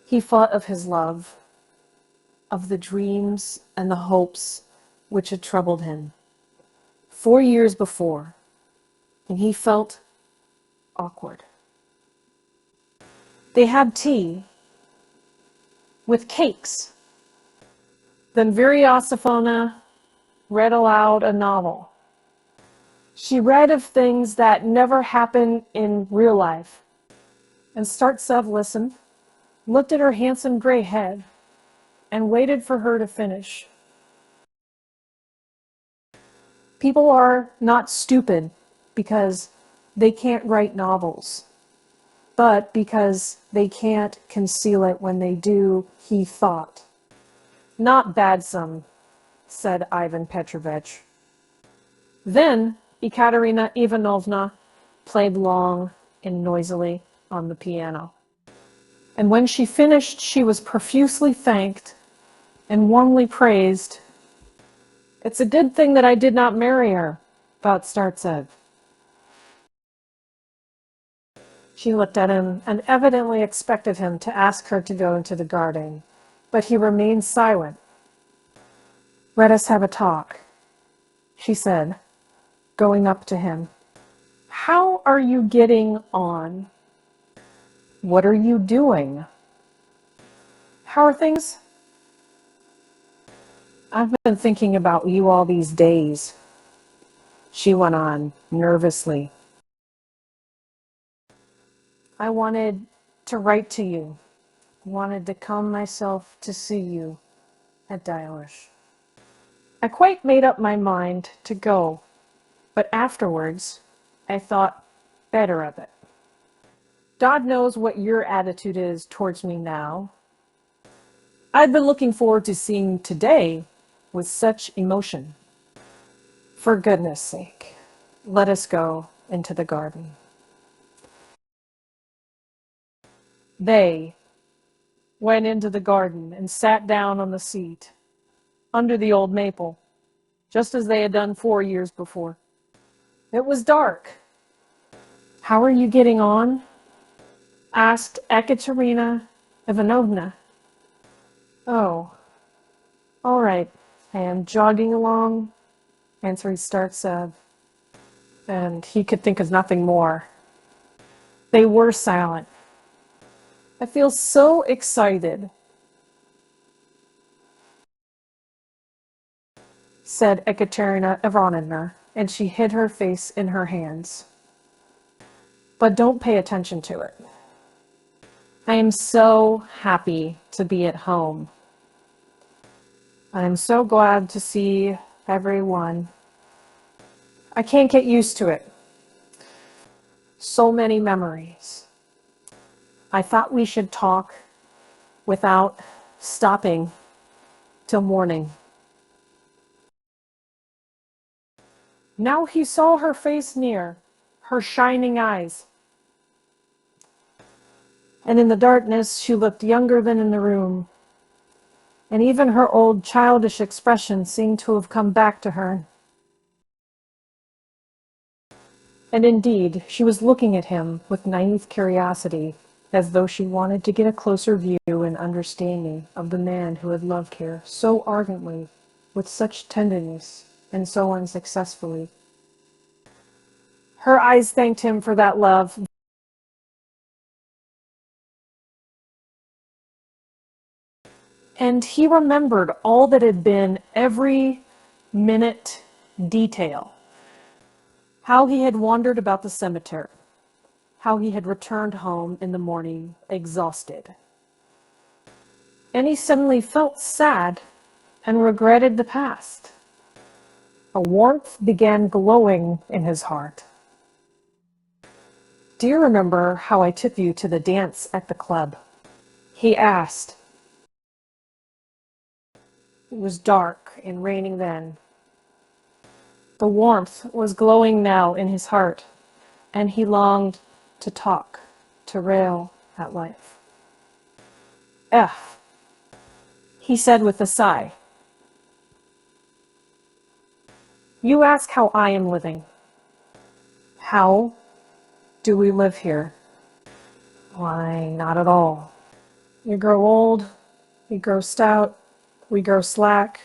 Speaker 1: He thought of his love, of the dreams and the hopes which had troubled him 4 years before, and he felt awkward. They had tea with cakes. Then Viriosifona read aloud a novel. She read of things that never happen in real life. And Startsev listened, looked at her handsome gray head, and waited for her to finish. People are not stupid because they can't write novels, but because they can't conceal it when they do, he thought. Not badsome, said Ivan Petrovich. Then Ekaterina Ivanovna played long and noisily on the piano. And when she finished, she was profusely thanked and warmly praised. It's a good thing that I did not marry her, thought Startsev. She looked at him and evidently expected him to ask her to go into the garden, but he remained silent. Let us have a talk, she said, going up to him. How are you getting on? What are you doing? How are things? I've been thinking about you all these days, she went on nervously. I wanted to write to you, wanted to come myself to see you at Dialish. I quite made up my mind to go, but afterwards I thought better of it. God knows what your attitude is towards me now. I've been looking forward to seeing today with such emotion. For goodness sake, let us go into the garden. They went into the garden and sat down on the seat under the old maple, just as they had done 4 years before. It was dark. How are you getting on? Asked Ekaterina Ivanovna. Oh, all right. I am jogging along, answered Startsev, and he could think of nothing more. They were silent. I feel so excited, said Ekaterina Ivanovna, and she hid her face in her hands. But don't pay attention to it. I am so happy to be at home. I am so glad to see everyone. I can't get used to it. So many memories. I thought we should talk without stopping till morning. Now he saw her face near, her shining eyes. And in the darkness, she looked younger than in the room. And even her old childish expression seemed to have come back to her. And indeed, she was looking at him with naive curiosity, as though she wanted to get a closer view and understanding of the man who had loved her so ardently, with such tenderness, and so unsuccessfully. Her eyes thanked him for that love. And he remembered all that had been, every minute detail. How he had wandered about the cemetery. How he had returned home in the morning, exhausted. And he suddenly felt sad and regretted the past. A warmth began glowing in his heart. Do you remember how I took you to the dance at the club? He asked. It was dark and raining then. The warmth was glowing now in his heart, and he longed to talk, to rail at life. F, he said with a sigh. You ask how I am living. How do we live here? Why, not at all. We grow old, we grow stout, we grow slack.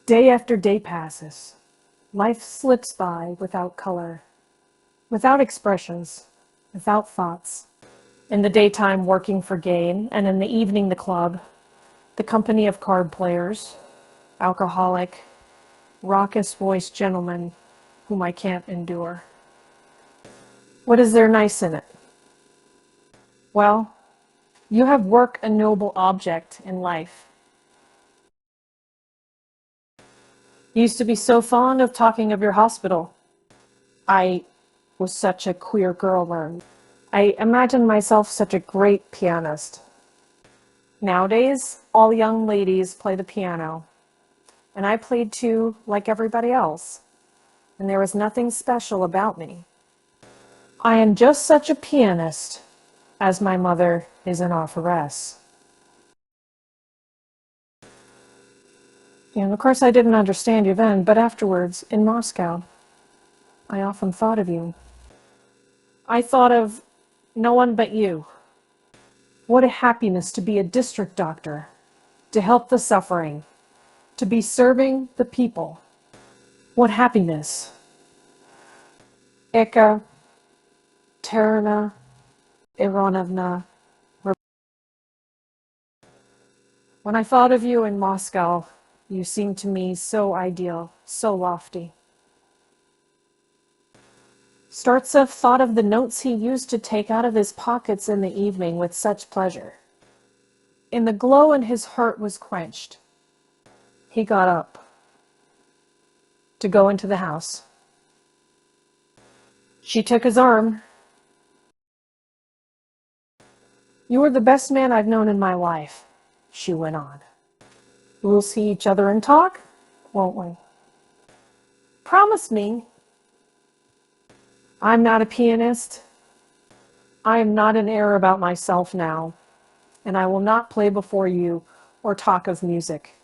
Speaker 1: Day after day passes. Life slips by without color, without expressions, without thoughts. In the daytime working for gain, and in the evening the club, the company of card players, alcoholic, raucous-voiced gentlemen whom I can't endure. What is there nice in it? Well, you have work a noble object in life. You used to be so fond of talking of your hospital. I was such a queer girl then. I imagined myself such a great pianist. Nowadays, all young ladies play the piano, and I played too, like everybody else, and there was nothing special about me. I am just such a pianist as my mother is an authoress. And of course I didn't understand you then, but afterwards, in Moscow, I often thought of you. I thought of no one but you. What a happiness to be a district doctor, to help the suffering, to be serving the people. What happiness. Ekaterina Ivanovna. When I thought of you in Moscow, you seemed to me so ideal, so lofty. Startsev thought of the notes he used to take out of his pockets in the evening with such pleasure. And the glow in his heart was quenched. He got up to go into the house. She took his arm. You are the best man I've known in my life, she went on. We'll see each other and talk, won't we? Promise me. I'm not a pianist. I am not in error about myself now, and I will not play before you or talk of music.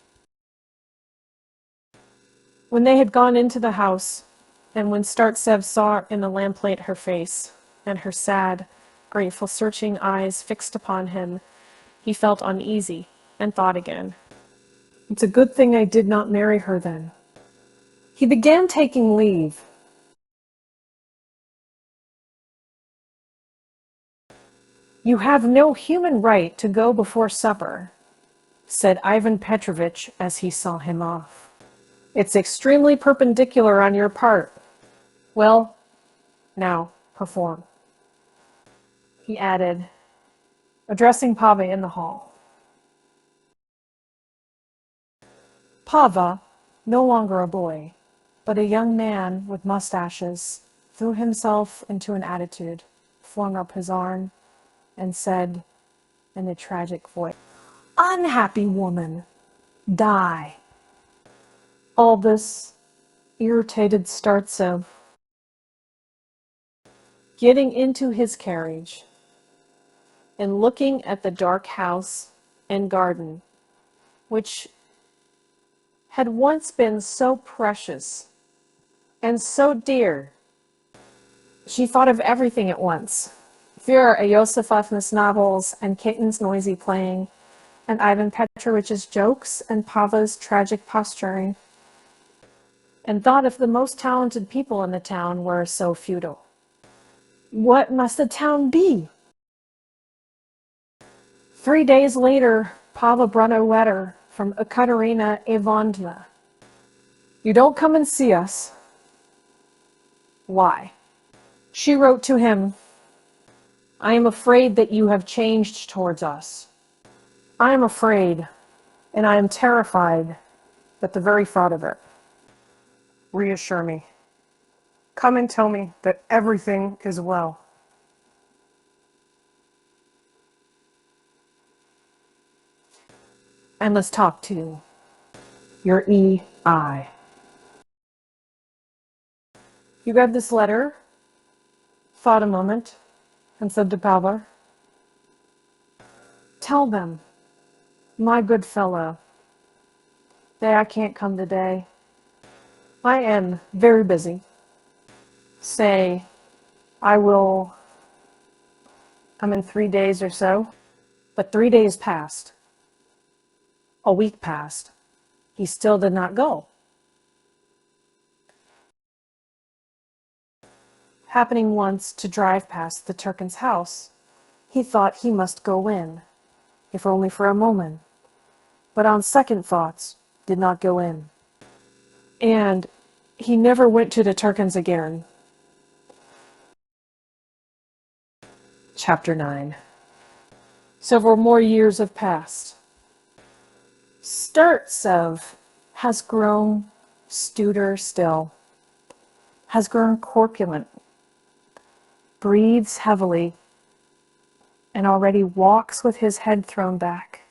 Speaker 1: When they had gone into the house, and when Startsev saw in the lamplight her face, and her sad, grateful, searching eyes fixed upon him, he felt uneasy and thought again. It's a good thing I did not marry her then. He began taking leave. You have no human right to go before supper. said Ivan Petrovich as he saw him off. It's extremely perpendicular on your part. Well, now, perform, he added, addressing Pava in the hall. Pava, no longer a boy, but a young man with mustaches, threw himself into an attitude, flung up his arm, and said in a tragic voice, "Unhappy woman, die." All this irritated Startsev. Getting into his carriage and looking at the dark house and garden, which had once been so precious and so dear, she thought of everything at once. Vera Iosifovna's novels and Kitten's noisy playing, and Ivan Petrovich's jokes and Pava's tragic posturing, and thought if the most talented people in the town were so futile, what must the town be? 3 days later, Pava brought a letter from Ekaterina Ivanovna. You don't come and see us. Why? She wrote to him, I am afraid that you have changed towards us. I am afraid, and I am terrified at the very thought of it. Reassure me. Come and tell me that everything is well. And let's talk to your E.I. You read this letter, thought a moment, and said to Pava, tell them, my good fellow, that I can't come today. I am very busy. Say, I will come in 3 days or so. But 3 days passed. A week passed. He still did not go. Happening once to drive past the Turkin's house, he thought he must go in, if only for a moment, but on second thoughts, did not go in. And he never went to the Turkins again. Chapter 9. Several more years have passed. Startsev has grown stouter still, has grown corpulent, breathes heavily, and already walks with his head thrown back.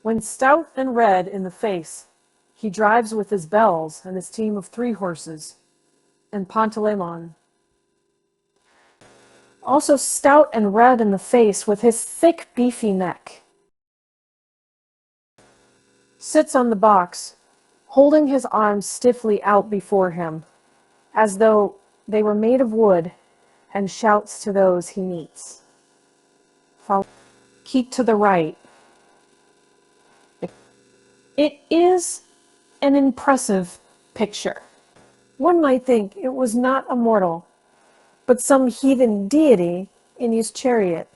Speaker 1: When stout and red in the face, he drives with his bells and his team of 3 horses, and Pantaleimon. Also stout and red in the face with his thick, beefy neck. Sits on the box, holding his arms stiffly out before him, as though they were made of wood, and shouts to those he meets. Keep to the right. It is an impressive picture. One might think it was not a mortal, but some heathen deity in his chariot.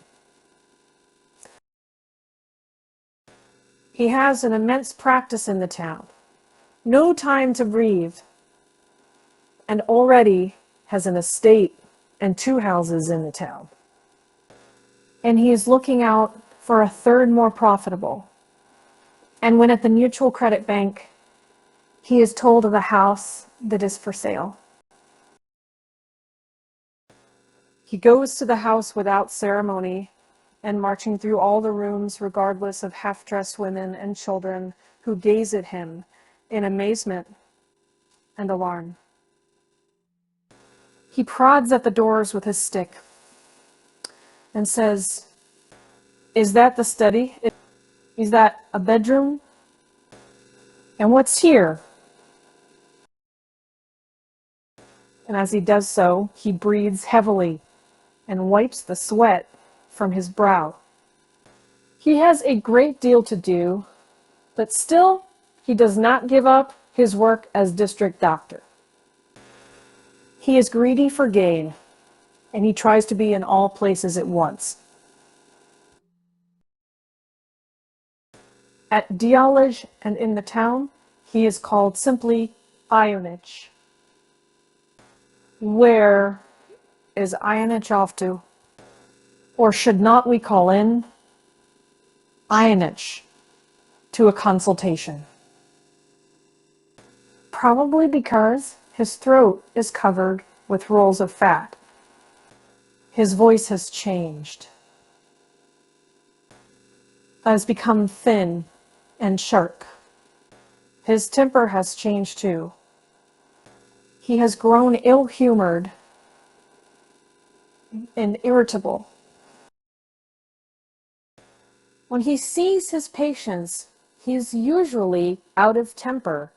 Speaker 1: He has an immense practice in the town, no time to breathe, and already has an estate and 2 houses in the town. And he is looking out for a 3rd more profitable. And when at the Mutual Credit Bank, he is told of a house that is for sale. He goes to the house without ceremony, and marching through all the rooms regardless of half-dressed women and children who gaze at him in amazement and alarm. He prods at the doors with his stick and says, is that the study? Is that a bedroom? And what's here? And as he does so, he breathes heavily and wipes the sweat from his brow. He has a great deal to do, but still he does not give up his work as district doctor. He is greedy for gain, and he tries to be in all places at once. At Dialij and in the town, he is called simply Ionich. Where is Ionich off to? Or should not we call in Ionich to a consultation? Probably because his throat is covered with rolls of fat. His voice has changed. Has become thin and sharp. His temper has changed too. He has grown ill-humored and irritable. When he sees his patients, he is usually out of temper.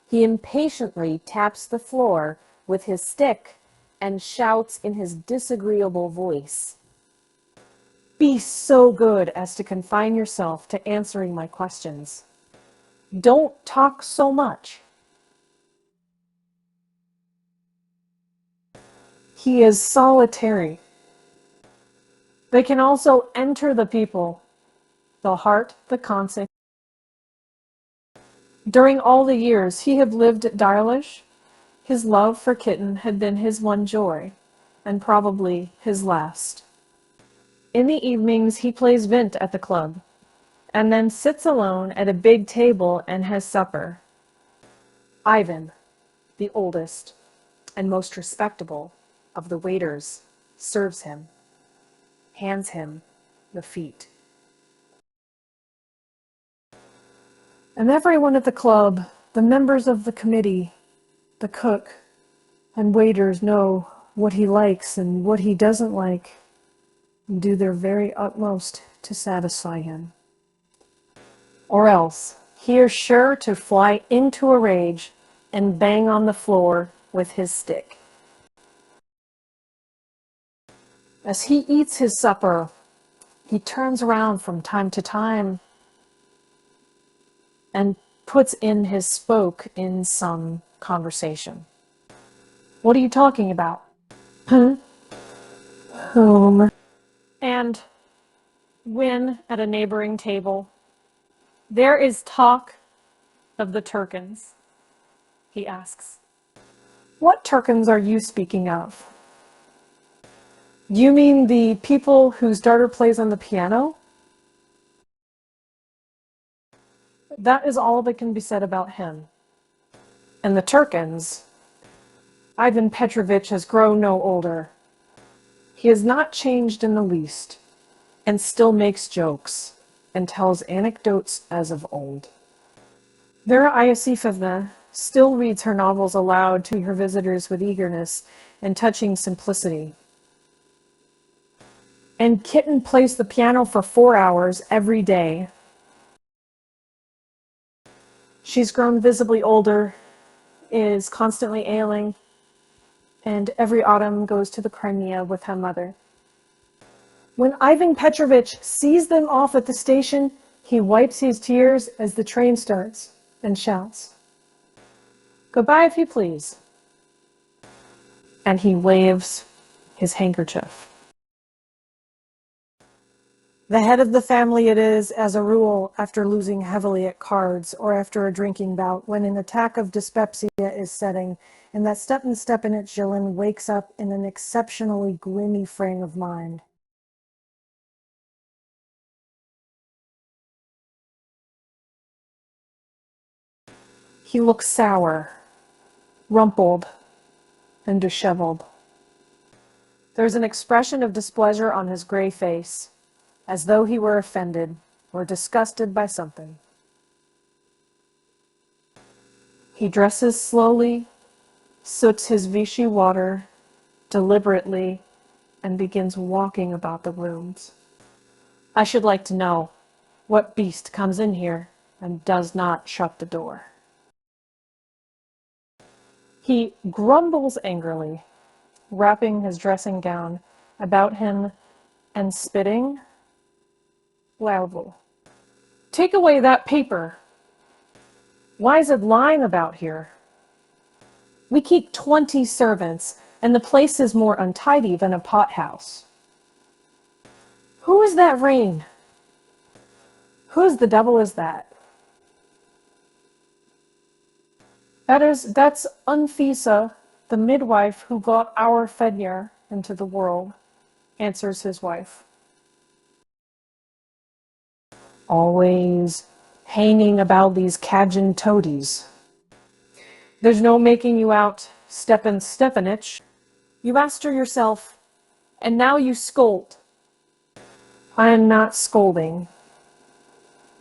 Speaker 1: He impatiently taps the floor with his stick and shouts in his disagreeable voice, "Be so good as to confine yourself to answering my questions. Don't talk so much." He is solitary. They can also enter the people, the heart, the conscience. During all the years he had lived at Direlish, his love for Kitten had been his one joy, and probably his last. In the evenings he plays vint at the club, and then sits alone at a big table and has supper. Ivan, the oldest and most respectable of the waiters, serves him, hands him the feet. And everyone at the club, the members of the committee, the cook, and waiters know what he likes and what he doesn't like, and do their very utmost to satisfy him. Or else, he is sure to fly into a rage and bang on the floor with his stick. As he eats his supper, he turns around from time to time and puts in his spoke in some conversation. "What are you talking about?" "Huh? Whom?" And when at a neighboring table, "There is talk of the Turkins," he asks, "What Turkins are you speaking of? You mean the people whose daughter plays on the piano?" That is all that can be said about him. And the Turkins, Ivan Petrovich has grown no older. He has not changed in the least, and still makes jokes, and tells anecdotes as of old. Vera Iosifovna still reads her novels aloud to her visitors with eagerness and touching simplicity. And Kitten plays the piano for 4 hours every day. She's grown visibly older, is constantly ailing, and every autumn goes to the Crimea with her mother. When Ivan Petrovich sees them off at the station, he wipes his tears as the train starts and shouts, "Goodbye, if you please." And he waves his handkerchief. The head of the family it is, as a rule, after losing heavily at cards or after a drinking bout, when an attack of dyspepsia is setting, and that Stepan Stepanich Zhilin wakes up in an exceptionally gloomy frame of mind. He looks sour, rumpled, and disheveled. There's an expression of displeasure on his gray face, as though he were offended or disgusted by something. He dresses slowly, sips his Vichy water deliberately, and begins walking about the rooms. I should like to know what beast comes in here and does not shut the door. He grumbles angrily, wrapping his dressing gown about him and spitting loudly. "Take away that paper. Why is it lying about here? We keep 20 servants, and the place is more untidy than a pothouse. Who is that rain? Whose the devil is that? That's Anfisa, the midwife who got our Fedyer into the world, answers his wife. Always hanging about these Kajin toadies. There's no making you out, Stepan Stepanich. You asked her yourself, and now you scold. I am not scolding.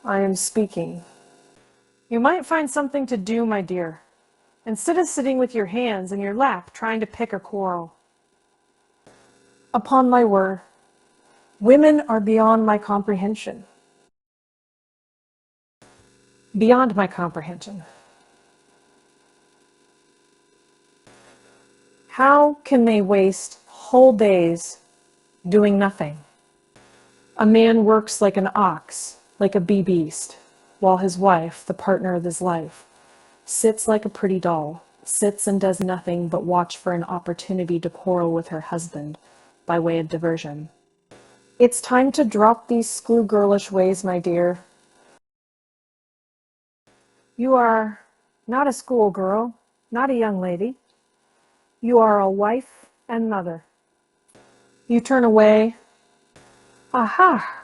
Speaker 1: I am speaking. You might find something to do, my dear, instead of sitting with your hands in your lap trying to pick a quarrel. Upon my word, women are beyond my comprehension. Beyond my comprehension. How can they waste whole days doing nothing? A man works like an ox, like a bee beast, while his wife, the partner of his life, sits like a pretty doll, sits and does nothing but watch for an opportunity to quarrel with her husband by way of diversion. It's time to drop these schoolgirlish ways, my dear. You are not a schoolgirl, not a young lady. You are a wife and mother. You turn away. Aha!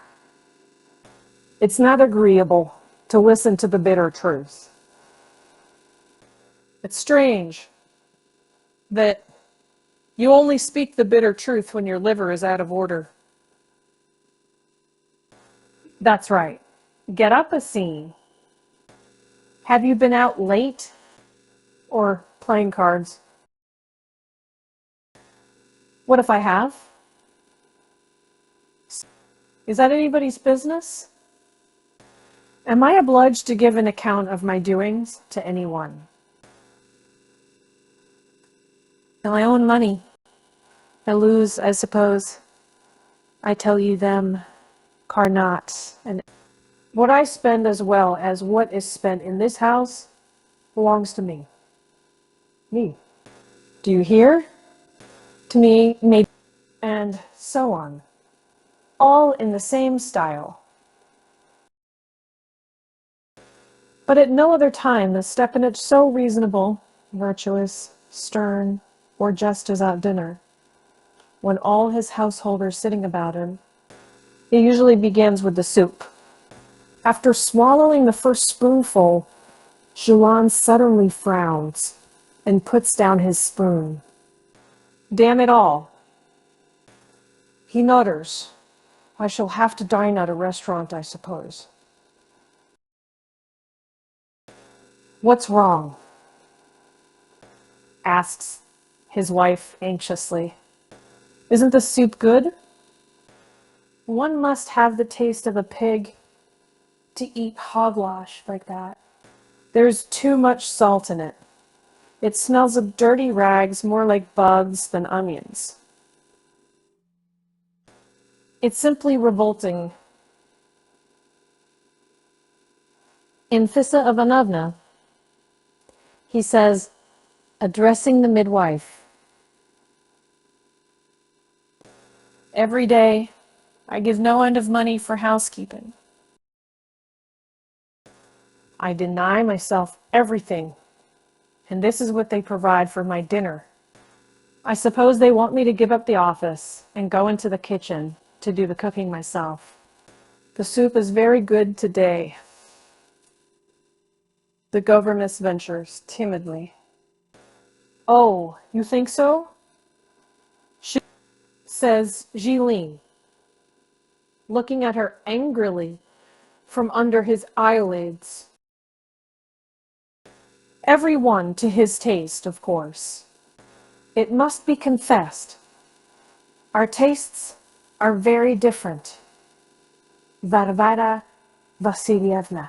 Speaker 1: It's not agreeable to listen to the bitter truth. It's strange that you only speak the bitter truth when your liver is out of order. That's right. Get up a scene. Have you been out late or playing cards? What if I have? Is that anybody's business? Am I obliged to give an account of my doings to anyone? My own money. I lose, I suppose. I tell you them, Carnot, and what I spend as well as what is spent in this house belongs to me. Me. Do you hear? To me, maybe, and so on. All in the same style. But at no other time is Stepanich so reasonable, virtuous, stern, or just as at dinner. When all his household are sitting about him, he usually begins with the soup. After swallowing the first spoonful, Julian suddenly frowns and puts down his spoon. Damn it all. He mutters, I shall have to dine at a restaurant, I suppose. What's wrong? Asks his wife anxiously. Isn't the soup good? One must have the taste of a pig to eat hogwash like that. There's too much salt in it. It smells of dirty rags more like bugs than onions. It's simply revolting. Anfisa Ivanovna, he says, addressing the midwife. Every day, I give no end of money for housekeeping. I deny myself everything, and this is what they provide for my dinner. I suppose they want me to give up the office and go into the kitchen to do the cooking myself. The soup is very good today. The governess ventures timidly. Oh, you think so? She says Jilin, looking at her angrily from under his eyelids. Everyone to his taste, of course. It must be confessed. Our tastes are very different. Varvara Vasilyevna.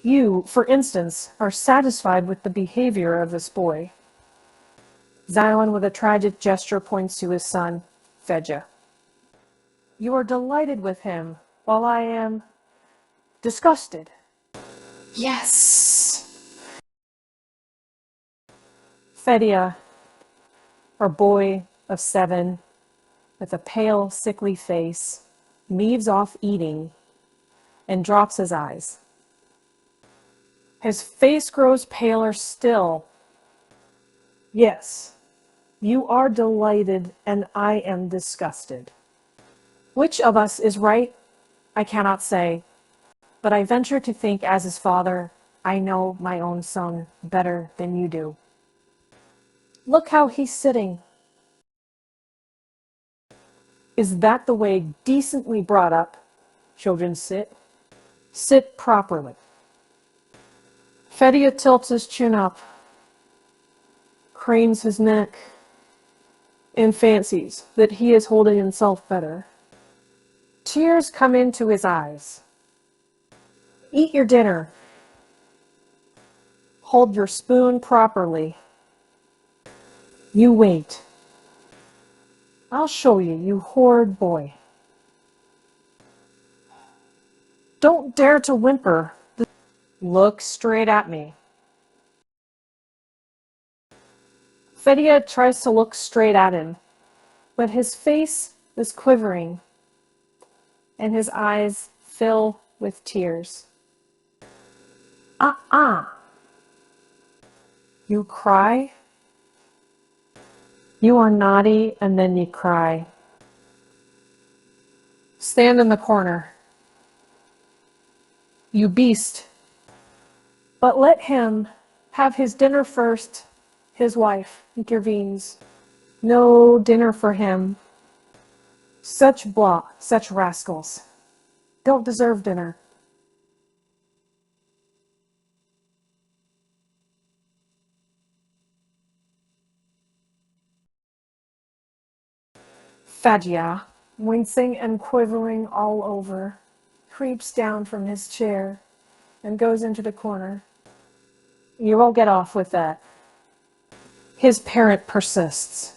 Speaker 1: You, for instance, are satisfied with the behavior of this boy. Zion with a tragic gesture points to his son, Fedya. You are delighted with him, while I am disgusted. Yes. Fedya, our boy of 7, with a pale, sickly face, leaves off eating and drops his eyes. His face grows paler still. Yes, you are delighted, and I am disgusted. Which of us is right, I cannot say, but I venture to think as his father, I know my own son better than you do. Look how he's sitting. Is that the way decently brought up children sit? Sit properly. Fedya tilts his chin up, cranes his neck, and fancies that he is holding himself better. Tears come into his eyes. Eat your dinner. Hold your spoon properly. You wait. I'll show you, you horrid boy. Don't dare to whimper. Look straight at me. Fedya tries to look straight at him, but his face is quivering, and his eyes fill with tears. You cry? You are naughty, and then you cry. Stand in the corner. You beast. But let him have his dinner first. His wife intervenes. No dinner for him. Such rascals. Don't deserve dinner. Fedya, wincing and quivering all over, creeps down from his chair and goes into the corner. You won't get off with that. His parent persists.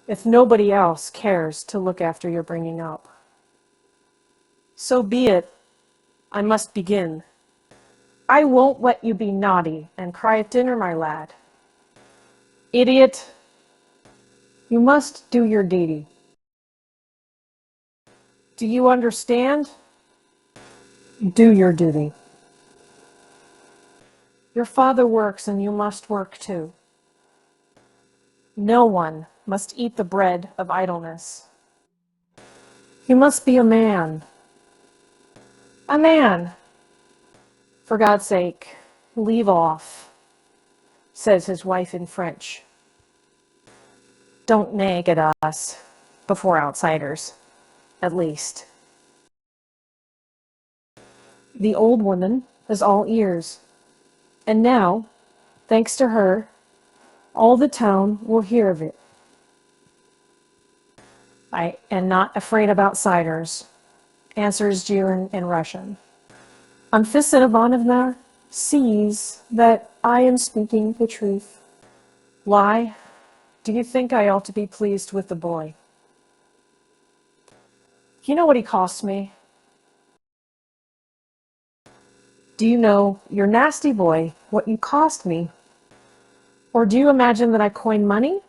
Speaker 1: If nobody else cares to look after your bringing up. So be it. I must begin. I won't let you be naughty and cry at dinner, my lad. Idiot. You must do your duty. Do you understand? Do your duty. Your father works and you must work too. No one must eat the bread of idleness. You must be a man. A man! For God's sake, leave off, says his wife in French. Don't nag at us, before outsiders, at least. The old woman is all ears, and now, thanks to her, all the town will hear of it. I am not afraid of outsiders, answers Jiren in Russian. Anfisa Ivanovna sees that I am speaking the truth. Why do you think I ought to be pleased with the boy? You know what he cost me? Do you know, your nasty boy, what you cost me? Or do you imagine that I coin money?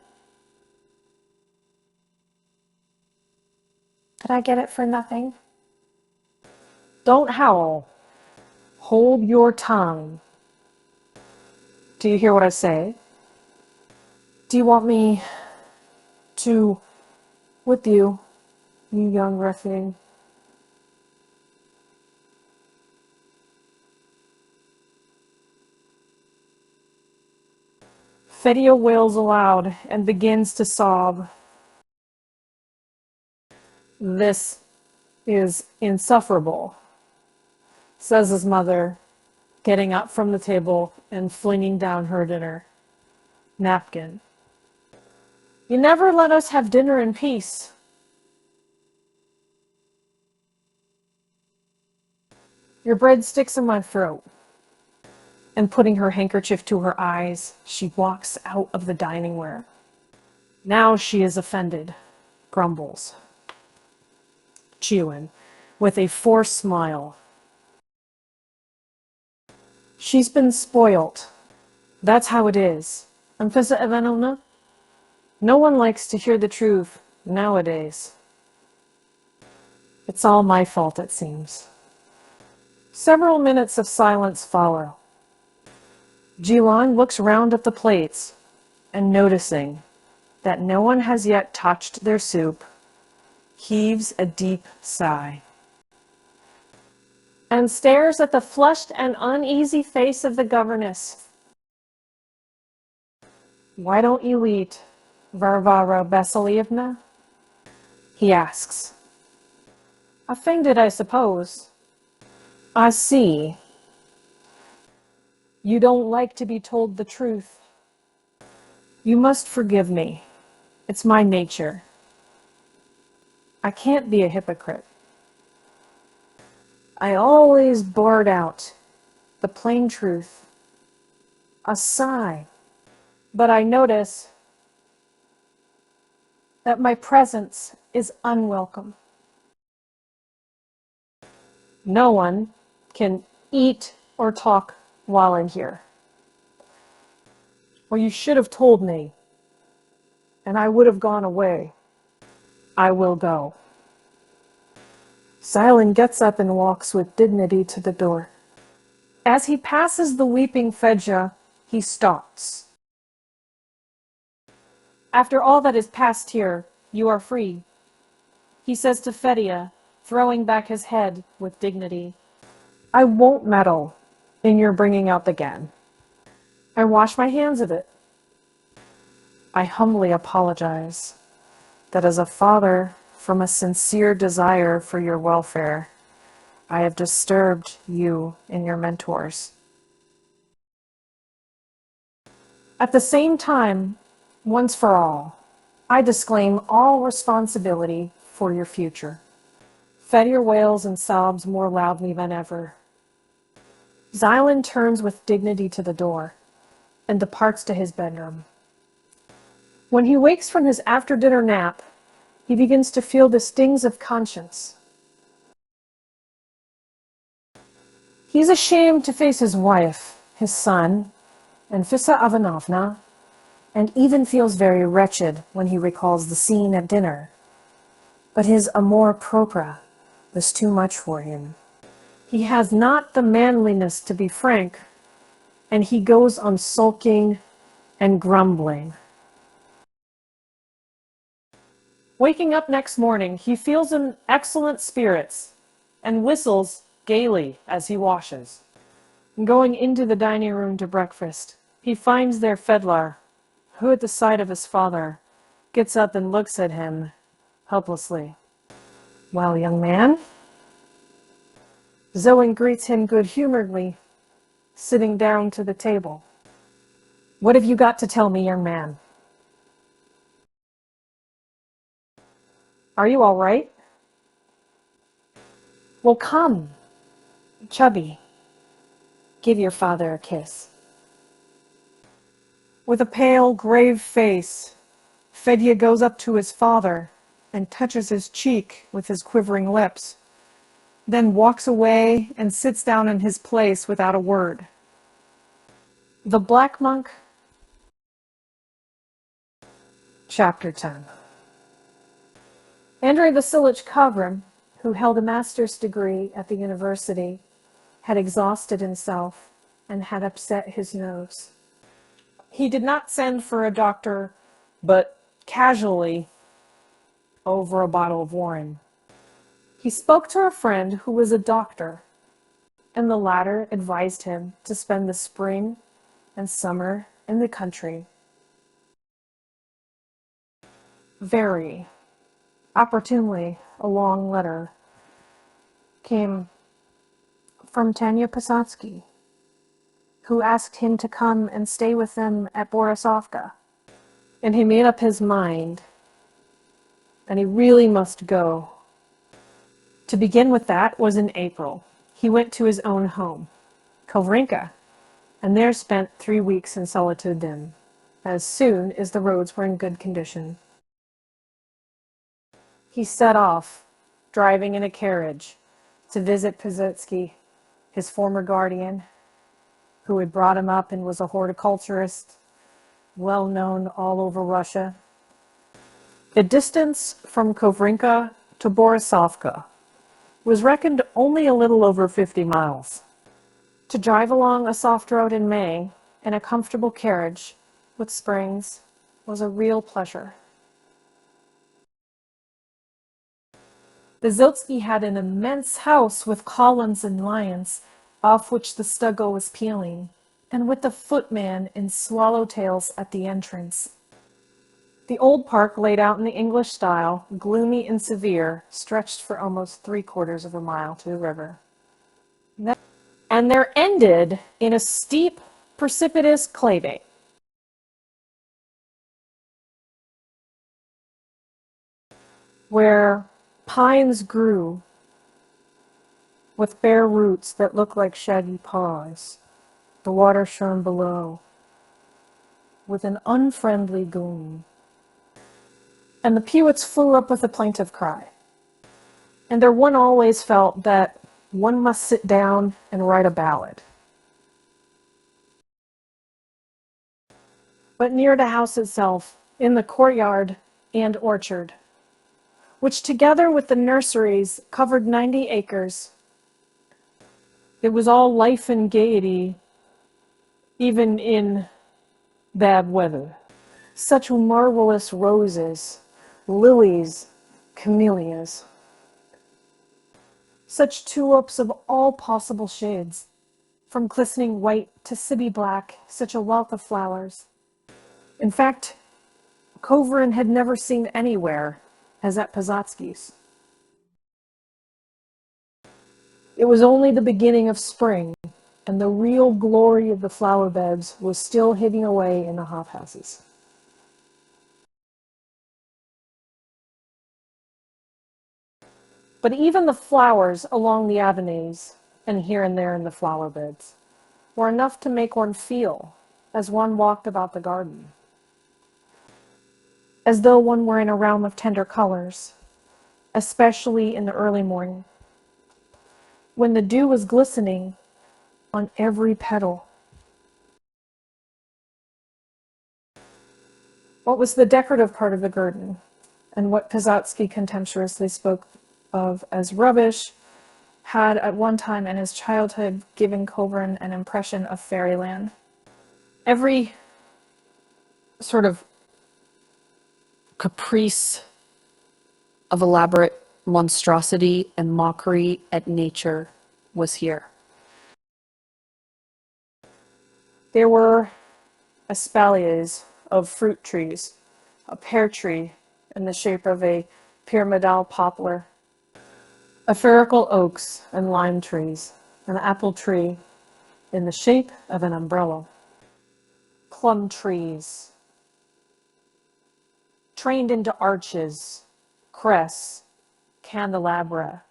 Speaker 1: Did I get it for nothing? Don't howl. Hold your tongue. Do you hear what I say? Do you want me to, with you, you young ruffian? Fedya wails aloud and begins to sob. This is insufferable, says his mother, getting up from the table and flinging down her dinner napkin. You never let us have dinner in peace. Your bread sticks in my throat. And putting her handkerchief to her eyes, she walks out of the dining room. Now she is offended, grumbles. Chewin, with a forced smile. She's been spoilt. That's how it is. Anfisa Ivanovna, no one likes to hear the truth nowadays. It's all my fault, it seems. Several minutes of silence follow. Jilan looks round at the plates, and noticing that no one has yet touched their soup, heaves a deep sigh, and stares at the flushed and uneasy face of the governess. "Why don't you eat, Varvara Vasilievna?" he asks. "Offended, I suppose." "I see. You don't like to be told the truth. You must forgive me. It's my nature. I can't be a hypocrite. I always blurt out the plain truth. A sigh. But I notice that my presence is unwelcome. No one can eat or talk while in here. Well, you should have told me, and I would have gone away. I will go." Silin gets up and walks with dignity to the door. As he passes the weeping Fedja, he stops. "After all that is passed here, you are free," he says to Fedya, throwing back his head with dignity. "I won't meddle in your bringing out the gan. I wash my hands of it. I humbly apologize that as a father, from a sincere desire for your welfare, I have disturbed you and your mentors. At the same time, once for all, I disclaim all responsibility for your future." Fedya wails and sobs more loudly than ever. Xylin turns with dignity to the door and departs to his bedroom. When he wakes from his after-dinner nap, he begins to feel the stings of conscience. He's ashamed to face his wife, his son, and Fissa Ivanovna, and even feels very wretched when he recalls the scene at dinner. But his amour propre was too much for him. He has not the manliness to be frank, and he goes on sulking and grumbling. Waking up next morning, he feels in excellent spirits and whistles gaily as he washes. Going into the dining room to breakfast, he finds there Fedlar, who at the sight of his father gets up and looks at him helplessly. "Well, young man?" Zoe greets him good-humoredly, sitting down to the table. "What have you got to tell me, young man? Are you all right? Well, come, Chubby, give your father a kiss." With a pale, grave face, Fedya goes up to his father and touches his cheek with his quivering lips, then walks away and sits down in his place without a word. The Black Monk. Chapter 10. Andrei Vasilich Kovrim, who held a master's degree at the university, had exhausted himself and had upset his nose. He did not send for a doctor, but casually over a bottle of wine. He spoke to a friend who was a doctor, and the latter advised him to spend the spring and summer in the country. Very opportunely, a long letter came from Tanya Posadsky, who asked him to come and stay with them at Borisovka. And he made up his mind, and he really must go. To begin with, that was in April. He went to his own home, Kovrinka, and there spent 3 weeks in solitude then, as soon as the roads were in good condition. He set off, driving in a carriage, to visit Posadsky, his former guardian, who had brought him up and was a horticulturist, well known all over Russia. The distance from Kovrinka to Borisovka was reckoned only a little over 50 miles. To drive along a soft road in May in a comfortable carriage with springs was a real pleasure. The Ziltsky had an immense house with columns and lions, off which the stucco was peeling, and with the footman in swallowtails at the entrance. The old park, laid out in the English style, gloomy and severe, stretched for almost 3/4 of a mile to the river. And there ended in a steep, precipitous clay bank. Where pines grew with bare roots that looked like shaggy paws, the water shone below with an unfriendly gleam. And the pewits flew up with a plaintive cry. And there one always felt that one must sit down and write a ballad. But near the house itself, in the courtyard and orchard, which together with the nurseries covered 90 acres, it was all life and gaiety, even in bad weather. Such marvelous roses, lilies, camellias, such tulips of all possible shades, from glistening white to sibby black, such a wealth of flowers. In fact, Kovarin had never seen anywhere as at Pozotsky's. It was only the beginning of spring, and the real glory of the flower beds was still hidden away in the hothouses. But even the flowers along the avenues, and here and there in the flower beds, were enough to make one feel, as one walked about the garden, as though one were in a realm of tender colors, especially in the early morning, when the dew was glistening on every petal. What was the decorative part of the garden, and what Pozotsky contemptuously spoke of as rubbish, had at one time in his childhood given Kovarin an impression of fairyland. Every sort of caprice of elaborate monstrosity and mockery at nature was here. There were espaliers of fruit trees, a pear tree in the shape of a pyramidal poplar, apherical oaks and lime trees, an apple tree in the shape of an umbrella, plum trees, trained into arches, crests, candelabra,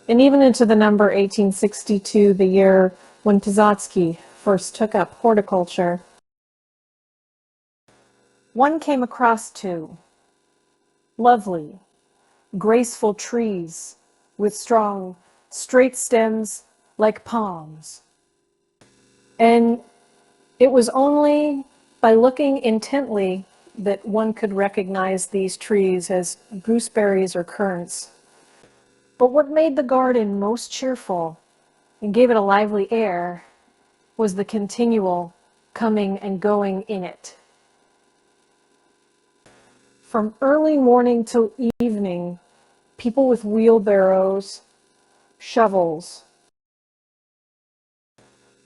Speaker 1: and even into the number 1862, the year when Pozotsky first took up horticulture, one came across two lovely, graceful trees with strong, straight stems like palms. And it was only by looking intently that one could recognize these trees as gooseberries or currants. But what made the garden most cheerful and gave it a lively air was the continual coming and going in it. From early morning till evening, people with wheelbarrows, shovels,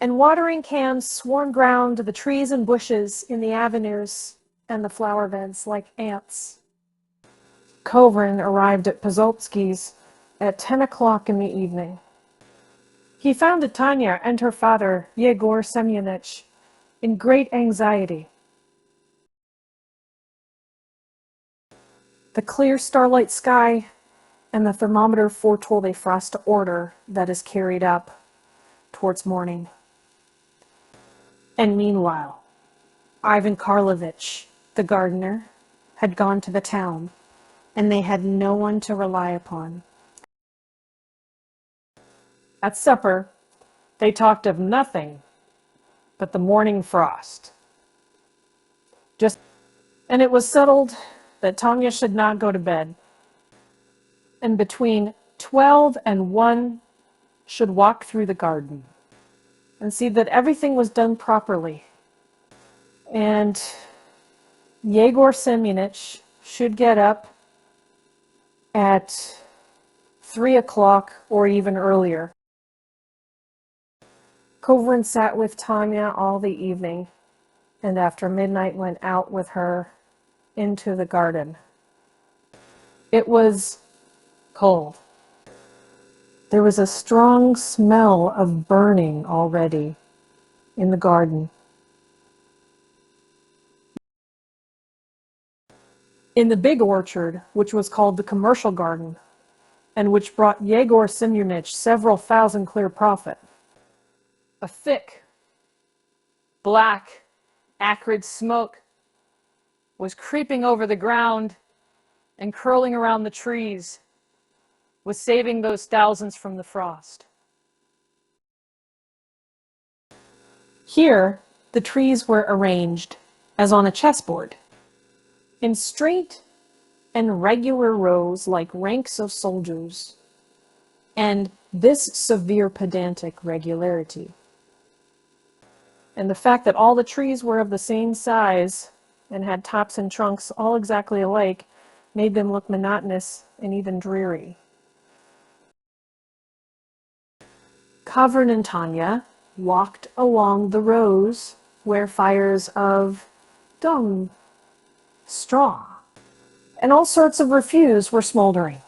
Speaker 1: and watering cans swarmed round the trees and bushes in the avenues and the flower beds like ants. Kovarin arrived at Pozotsky's at 10 o'clock in the evening. He found Tanya and her father, Yegor Semyonich, in great anxiety. The clear starlight sky and the thermometer foretold a frost order that is carried up towards morning. And meanwhile, Ivan Karlovich, the gardener, had gone to the town, and they had no one to rely upon. At supper, they talked of nothing but the morning frost. And it was settled that Tanya should not go to bed. and between 12 and 1 should walk through the garden and see that everything was done properly. And Yegor Semyonich should get up at 3 o'clock or even earlier. Kovrin sat with Tanya all the evening, and after midnight went out with her into the garden. It was cold. There was a strong smell of burning already in the garden. In the big orchard, which was called the commercial garden, and which brought Yegor Semyonich several thousand clear profit, a thick, black, acrid smoke was creeping over the ground and curling around the trees, was saving those thousands from the frost. Here, the trees were arranged as on a chessboard, in straight and regular rows like ranks of soldiers, and this severe pedantic regularity. And the fact that all the trees were of the same size and had tops and trunks all exactly alike made them look monotonous and even dreary. Kovrin and Tanya walked along the rows where fires of dung, straw, and all sorts of refuse were smoldering.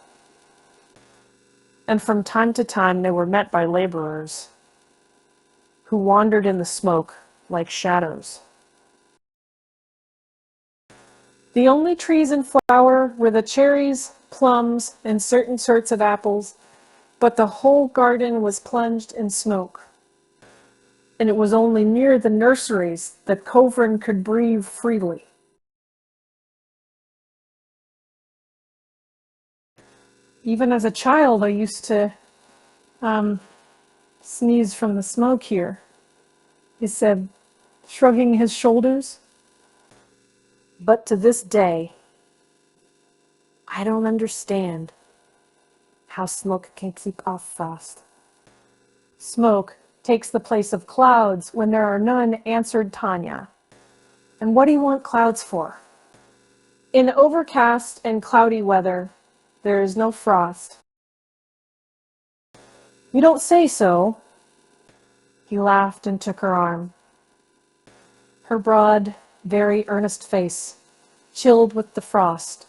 Speaker 1: And from time to time they were met by laborers who wandered in the smoke like shadows. The only trees in flower were the cherries, plums, and certain sorts of apples, but the whole garden was plunged in smoke. And it was only near the nurseries that Kovrin could breathe freely. Even as a child, I used to sneeze from the smoke here, he said, shrugging his shoulders. But to this day, I don't understand how smoke can keep off frost. Smoke takes the place of clouds when there are none, answered Tanya. And what do you want clouds for? In overcast and cloudy weather, there is no frost. You don't say so. He laughed and took her arm. Her broad, very earnest face, chilled with the frost,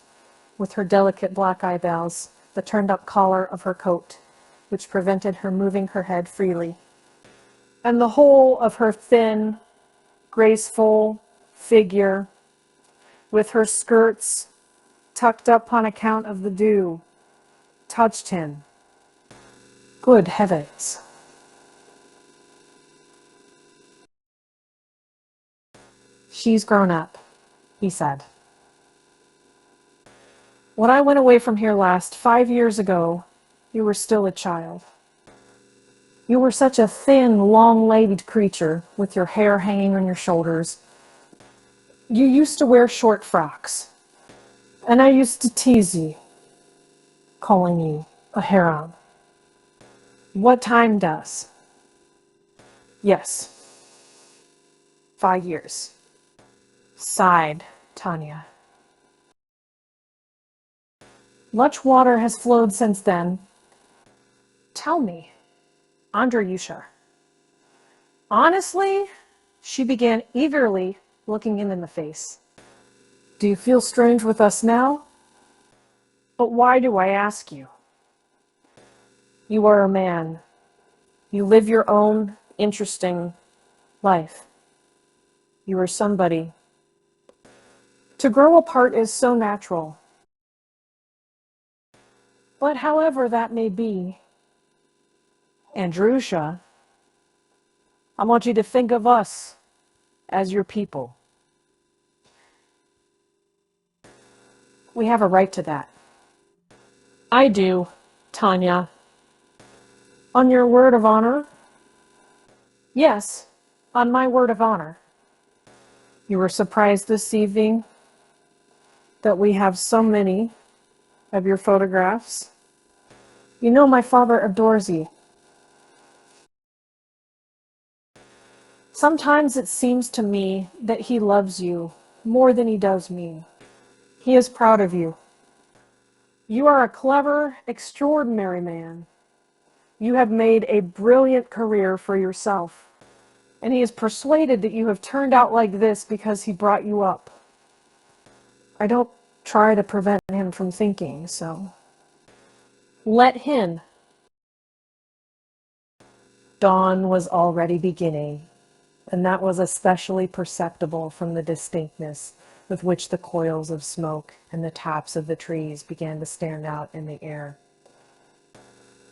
Speaker 1: with her delicate black eyebrows, the turned-up collar of her coat, which prevented her moving her head freely, and the whole of her thin, graceful figure, with her skirts tucked up on account of the dew, touched him. Good heavens! She's grown up, he said. When I went away from here last, 5 years ago, you were still a child. You were such a thin, long-legged creature with your hair hanging on your shoulders. You used to wear short frocks, and I used to tease you, calling you a harem. What time does? Yes. 5 years. Sighed Tanya. Much water has flowed since then. Tell me, Andreyusha. Honestly, she began eagerly, looking him in the face. Do you feel strange with us now? But why do I ask you? You are a man. You live your own interesting life. You are somebody. To grow apart is so natural. But however that may be, Andrusha, I want you to think of us as your people. We have a right to that. I do, Tanya. On your word of honor? Yes, on my word of honor. You were surprised this evening that we have so many of your photographs You know my father adores you. Sometimes it seems to me that he loves you more than he does me. He is proud of you. You are a clever, extraordinary man. You have made a brilliant career for yourself, and he is persuaded that you have turned out like this because he brought you up. I don't try to prevent him from thinking, so let him. Dawn was already beginning, and that was especially perceptible from the distinctness with which the coils of smoke and the tops of the trees began to stand out in the air.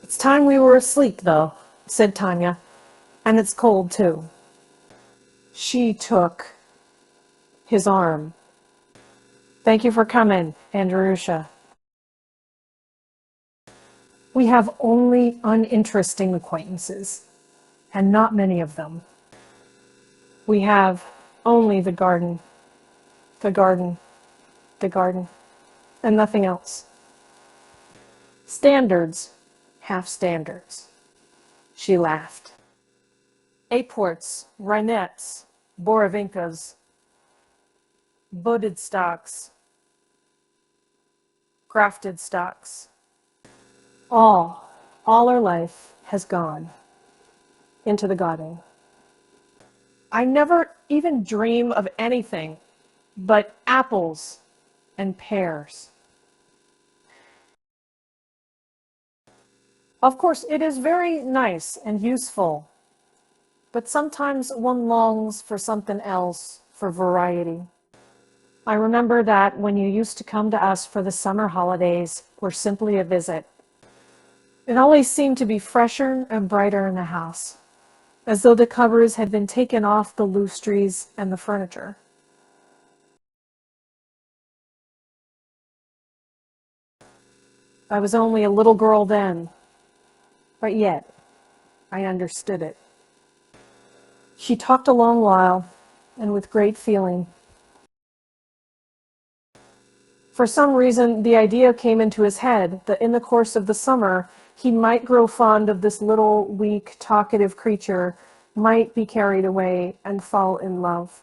Speaker 1: It's time we were asleep, though, said Tanya, and it's cold, too. She took his arm. Thank you for coming, Andrusha. We have only uninteresting acquaintances, and not many of them. We have only the garden, the garden, the garden, and nothing else. Standards, half standards. She laughed. Aports, Rhinettes, Borovinkas, budded stocks, grafted stocks. All our life has gone into the garden. I never even dream of anything but apples and pears. Of course, it is very nice and useful, but sometimes one longs for something else, for variety. I remember that when you used to come to us for the summer holidays or simply a visit, it always seemed to be fresher and brighter in the house, as though the covers had been taken off the lustres and the furniture. I was only a little girl then, but yet I understood it. She talked a long while, and with great feeling. For some reason, the idea came into his head that in the course of the summer, he might grow fond of this little, weak, talkative creature, might be carried away and fall in love.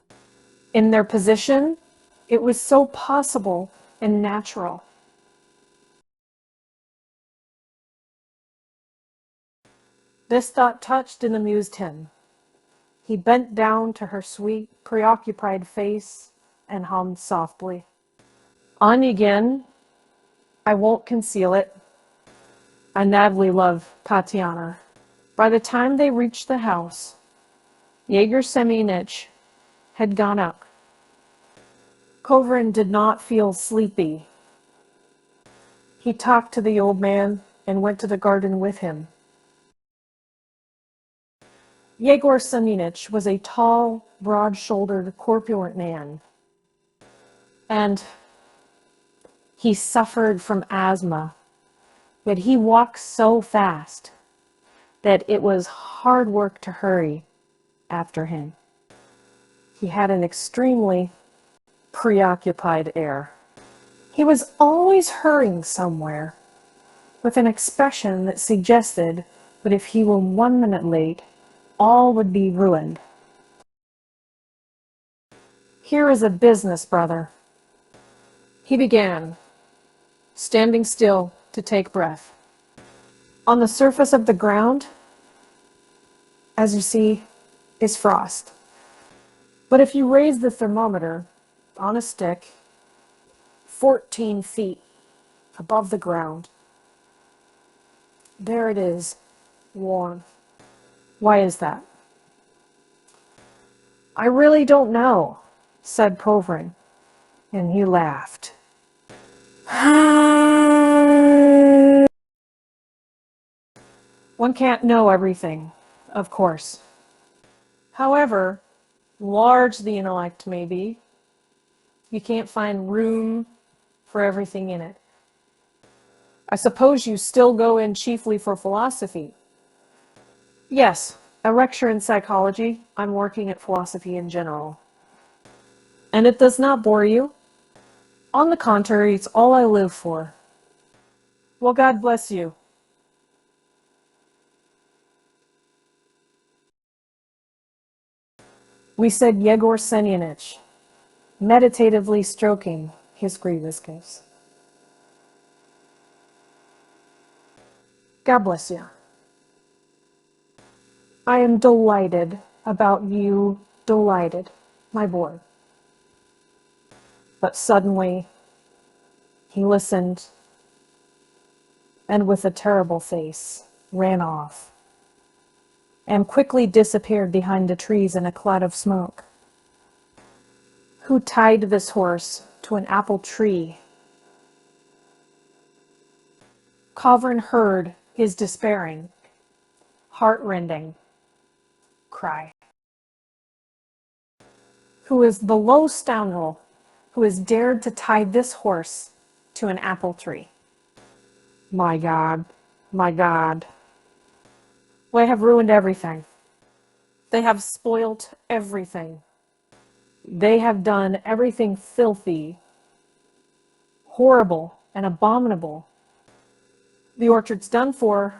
Speaker 1: In their position, it was so possible and natural. This thought touched and amused him. He bent down to her sweet, preoccupied face and hummed softly. Onegin, I won't conceal it. I madly love Tatiana. By the time they reached the house, Yegor Semyonich had gone up. Kovrin did not feel sleepy. He talked to the old man and went to the garden with him. Yegor Semyonich was a tall, broad-shouldered, corpulent man, and he suffered from asthma, but he walked so fast that it was hard work to hurry after him. He had an extremely preoccupied air. He was always hurrying somewhere, with an expression that suggested that if he were 1 minute late, all would be ruined. Here is a business, brother. He began, standing still to take breath. On the surface of the ground, as you see, is frost. But if you raise the thermometer on a stick 14 feet above the ground, there it is, warm. Why is that? I really don't know, said Kovrin, and he laughed. One can't know everything, of course. However large the intellect may be, you can't find room for everything in it. I suppose you still go in chiefly for philosophy. Yes, a lecture in psychology. I'm working at philosophy in general. And it does not bore you? On the contrary, it's all I live for. Well, God bless you. We said Yegor Semyonich, meditatively stroking his gray whiskers. God bless you. I am delighted about you, delighted, my boy. But suddenly, he listened and with a terrible face ran off and quickly disappeared behind the trees in a cloud of smoke. Who tied this horse to an apple tree? Kovrin heard his despairing, heart-rending cry. Who is the low scoundrel who has dared to tie this horse to an apple tree? My God, my God. They have ruined everything. They have spoilt everything. They have done everything filthy, horrible, and abominable. The orchard's done for.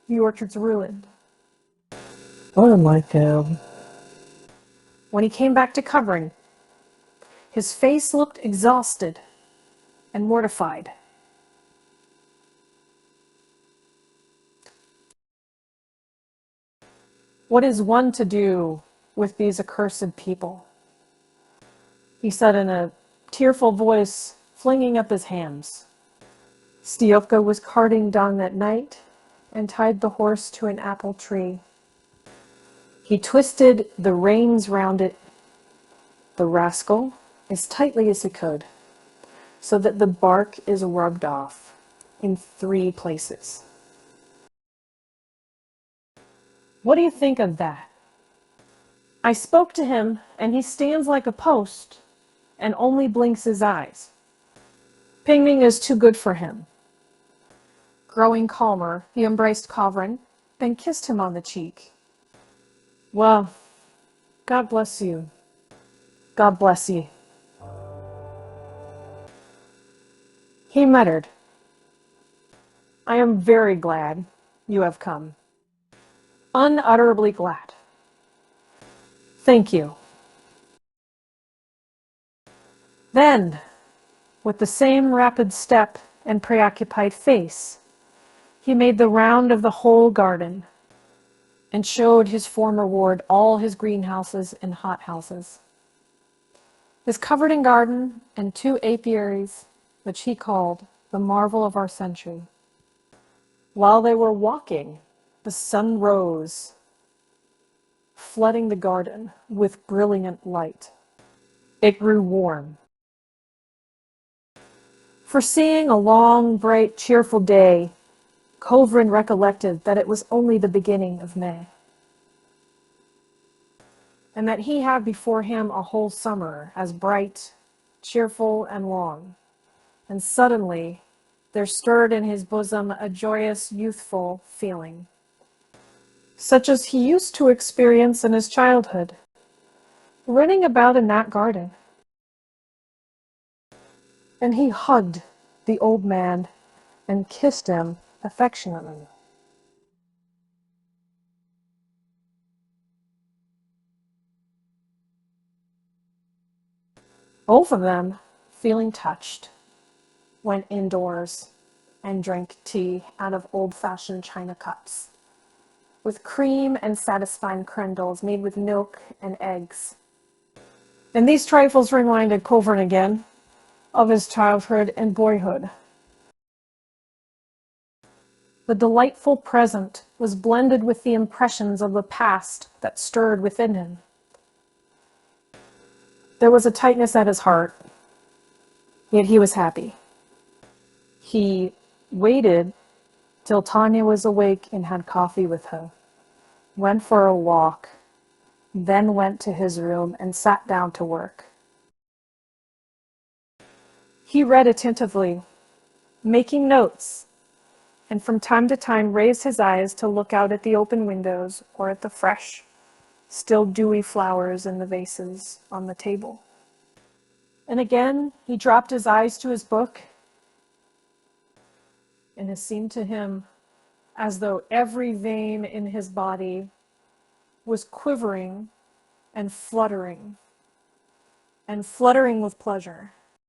Speaker 1: The orchard's ruined. Oh my God. When he came back to covering, his face looked exhausted and mortified. What is one to do with these accursed people? He said in a tearful voice, flinging up his hands. Stiopka was carting down that night and tied the horse to an apple tree. He twisted the reins round it, the rascal, as tightly as he could, so that the bark is rubbed off in 3 places. What do you think of that? I spoke to him, and he stands like a post and only blinks his eyes. Pingming is too good for him. Growing calmer, he embraced Kovrin, then kissed him on the cheek. Well, God bless you. God bless you. He muttered, I am very glad you have come. Unutterably glad. Thank you. Then, with the same rapid step and preoccupied face, he made the round of the whole garden and showed his former ward all his greenhouses and hothouses. His covered-in garden and 2 apiaries, which he called the marvel of our century. While they were walking, the sun rose, flooding the garden with brilliant light. It grew warm. Foreseeing a long, bright, cheerful day, Kovrin recollected that it was only the beginning of May, and that he had before him a whole summer as bright, cheerful, and long. And suddenly there stirred in his bosom a joyous, youthful feeling, such as he used to experience in his childhood, running about in that garden. And he hugged the old man and kissed him affectionately. Both of them, feeling touched, went indoors and drank tea out of old-fashioned china cups, with cream and satisfying crendels made with milk and eggs. And these trifles reminded Kovrin again of his childhood and boyhood. The delightful present was blended with the impressions of the past that stirred within him. There was a tightness at his heart, yet he was happy. He waited till Tanya was awake and had coffee with her, went for a walk, then went to his room and sat down to work. He read attentively, making notes, and from time to time raised his eyes to look out at the open windows or at the fresh, still dewy flowers in the vases on the table. And again he dropped his eyes to his book, and it seemed to him as though every vein in his body was quivering and fluttering with pleasure.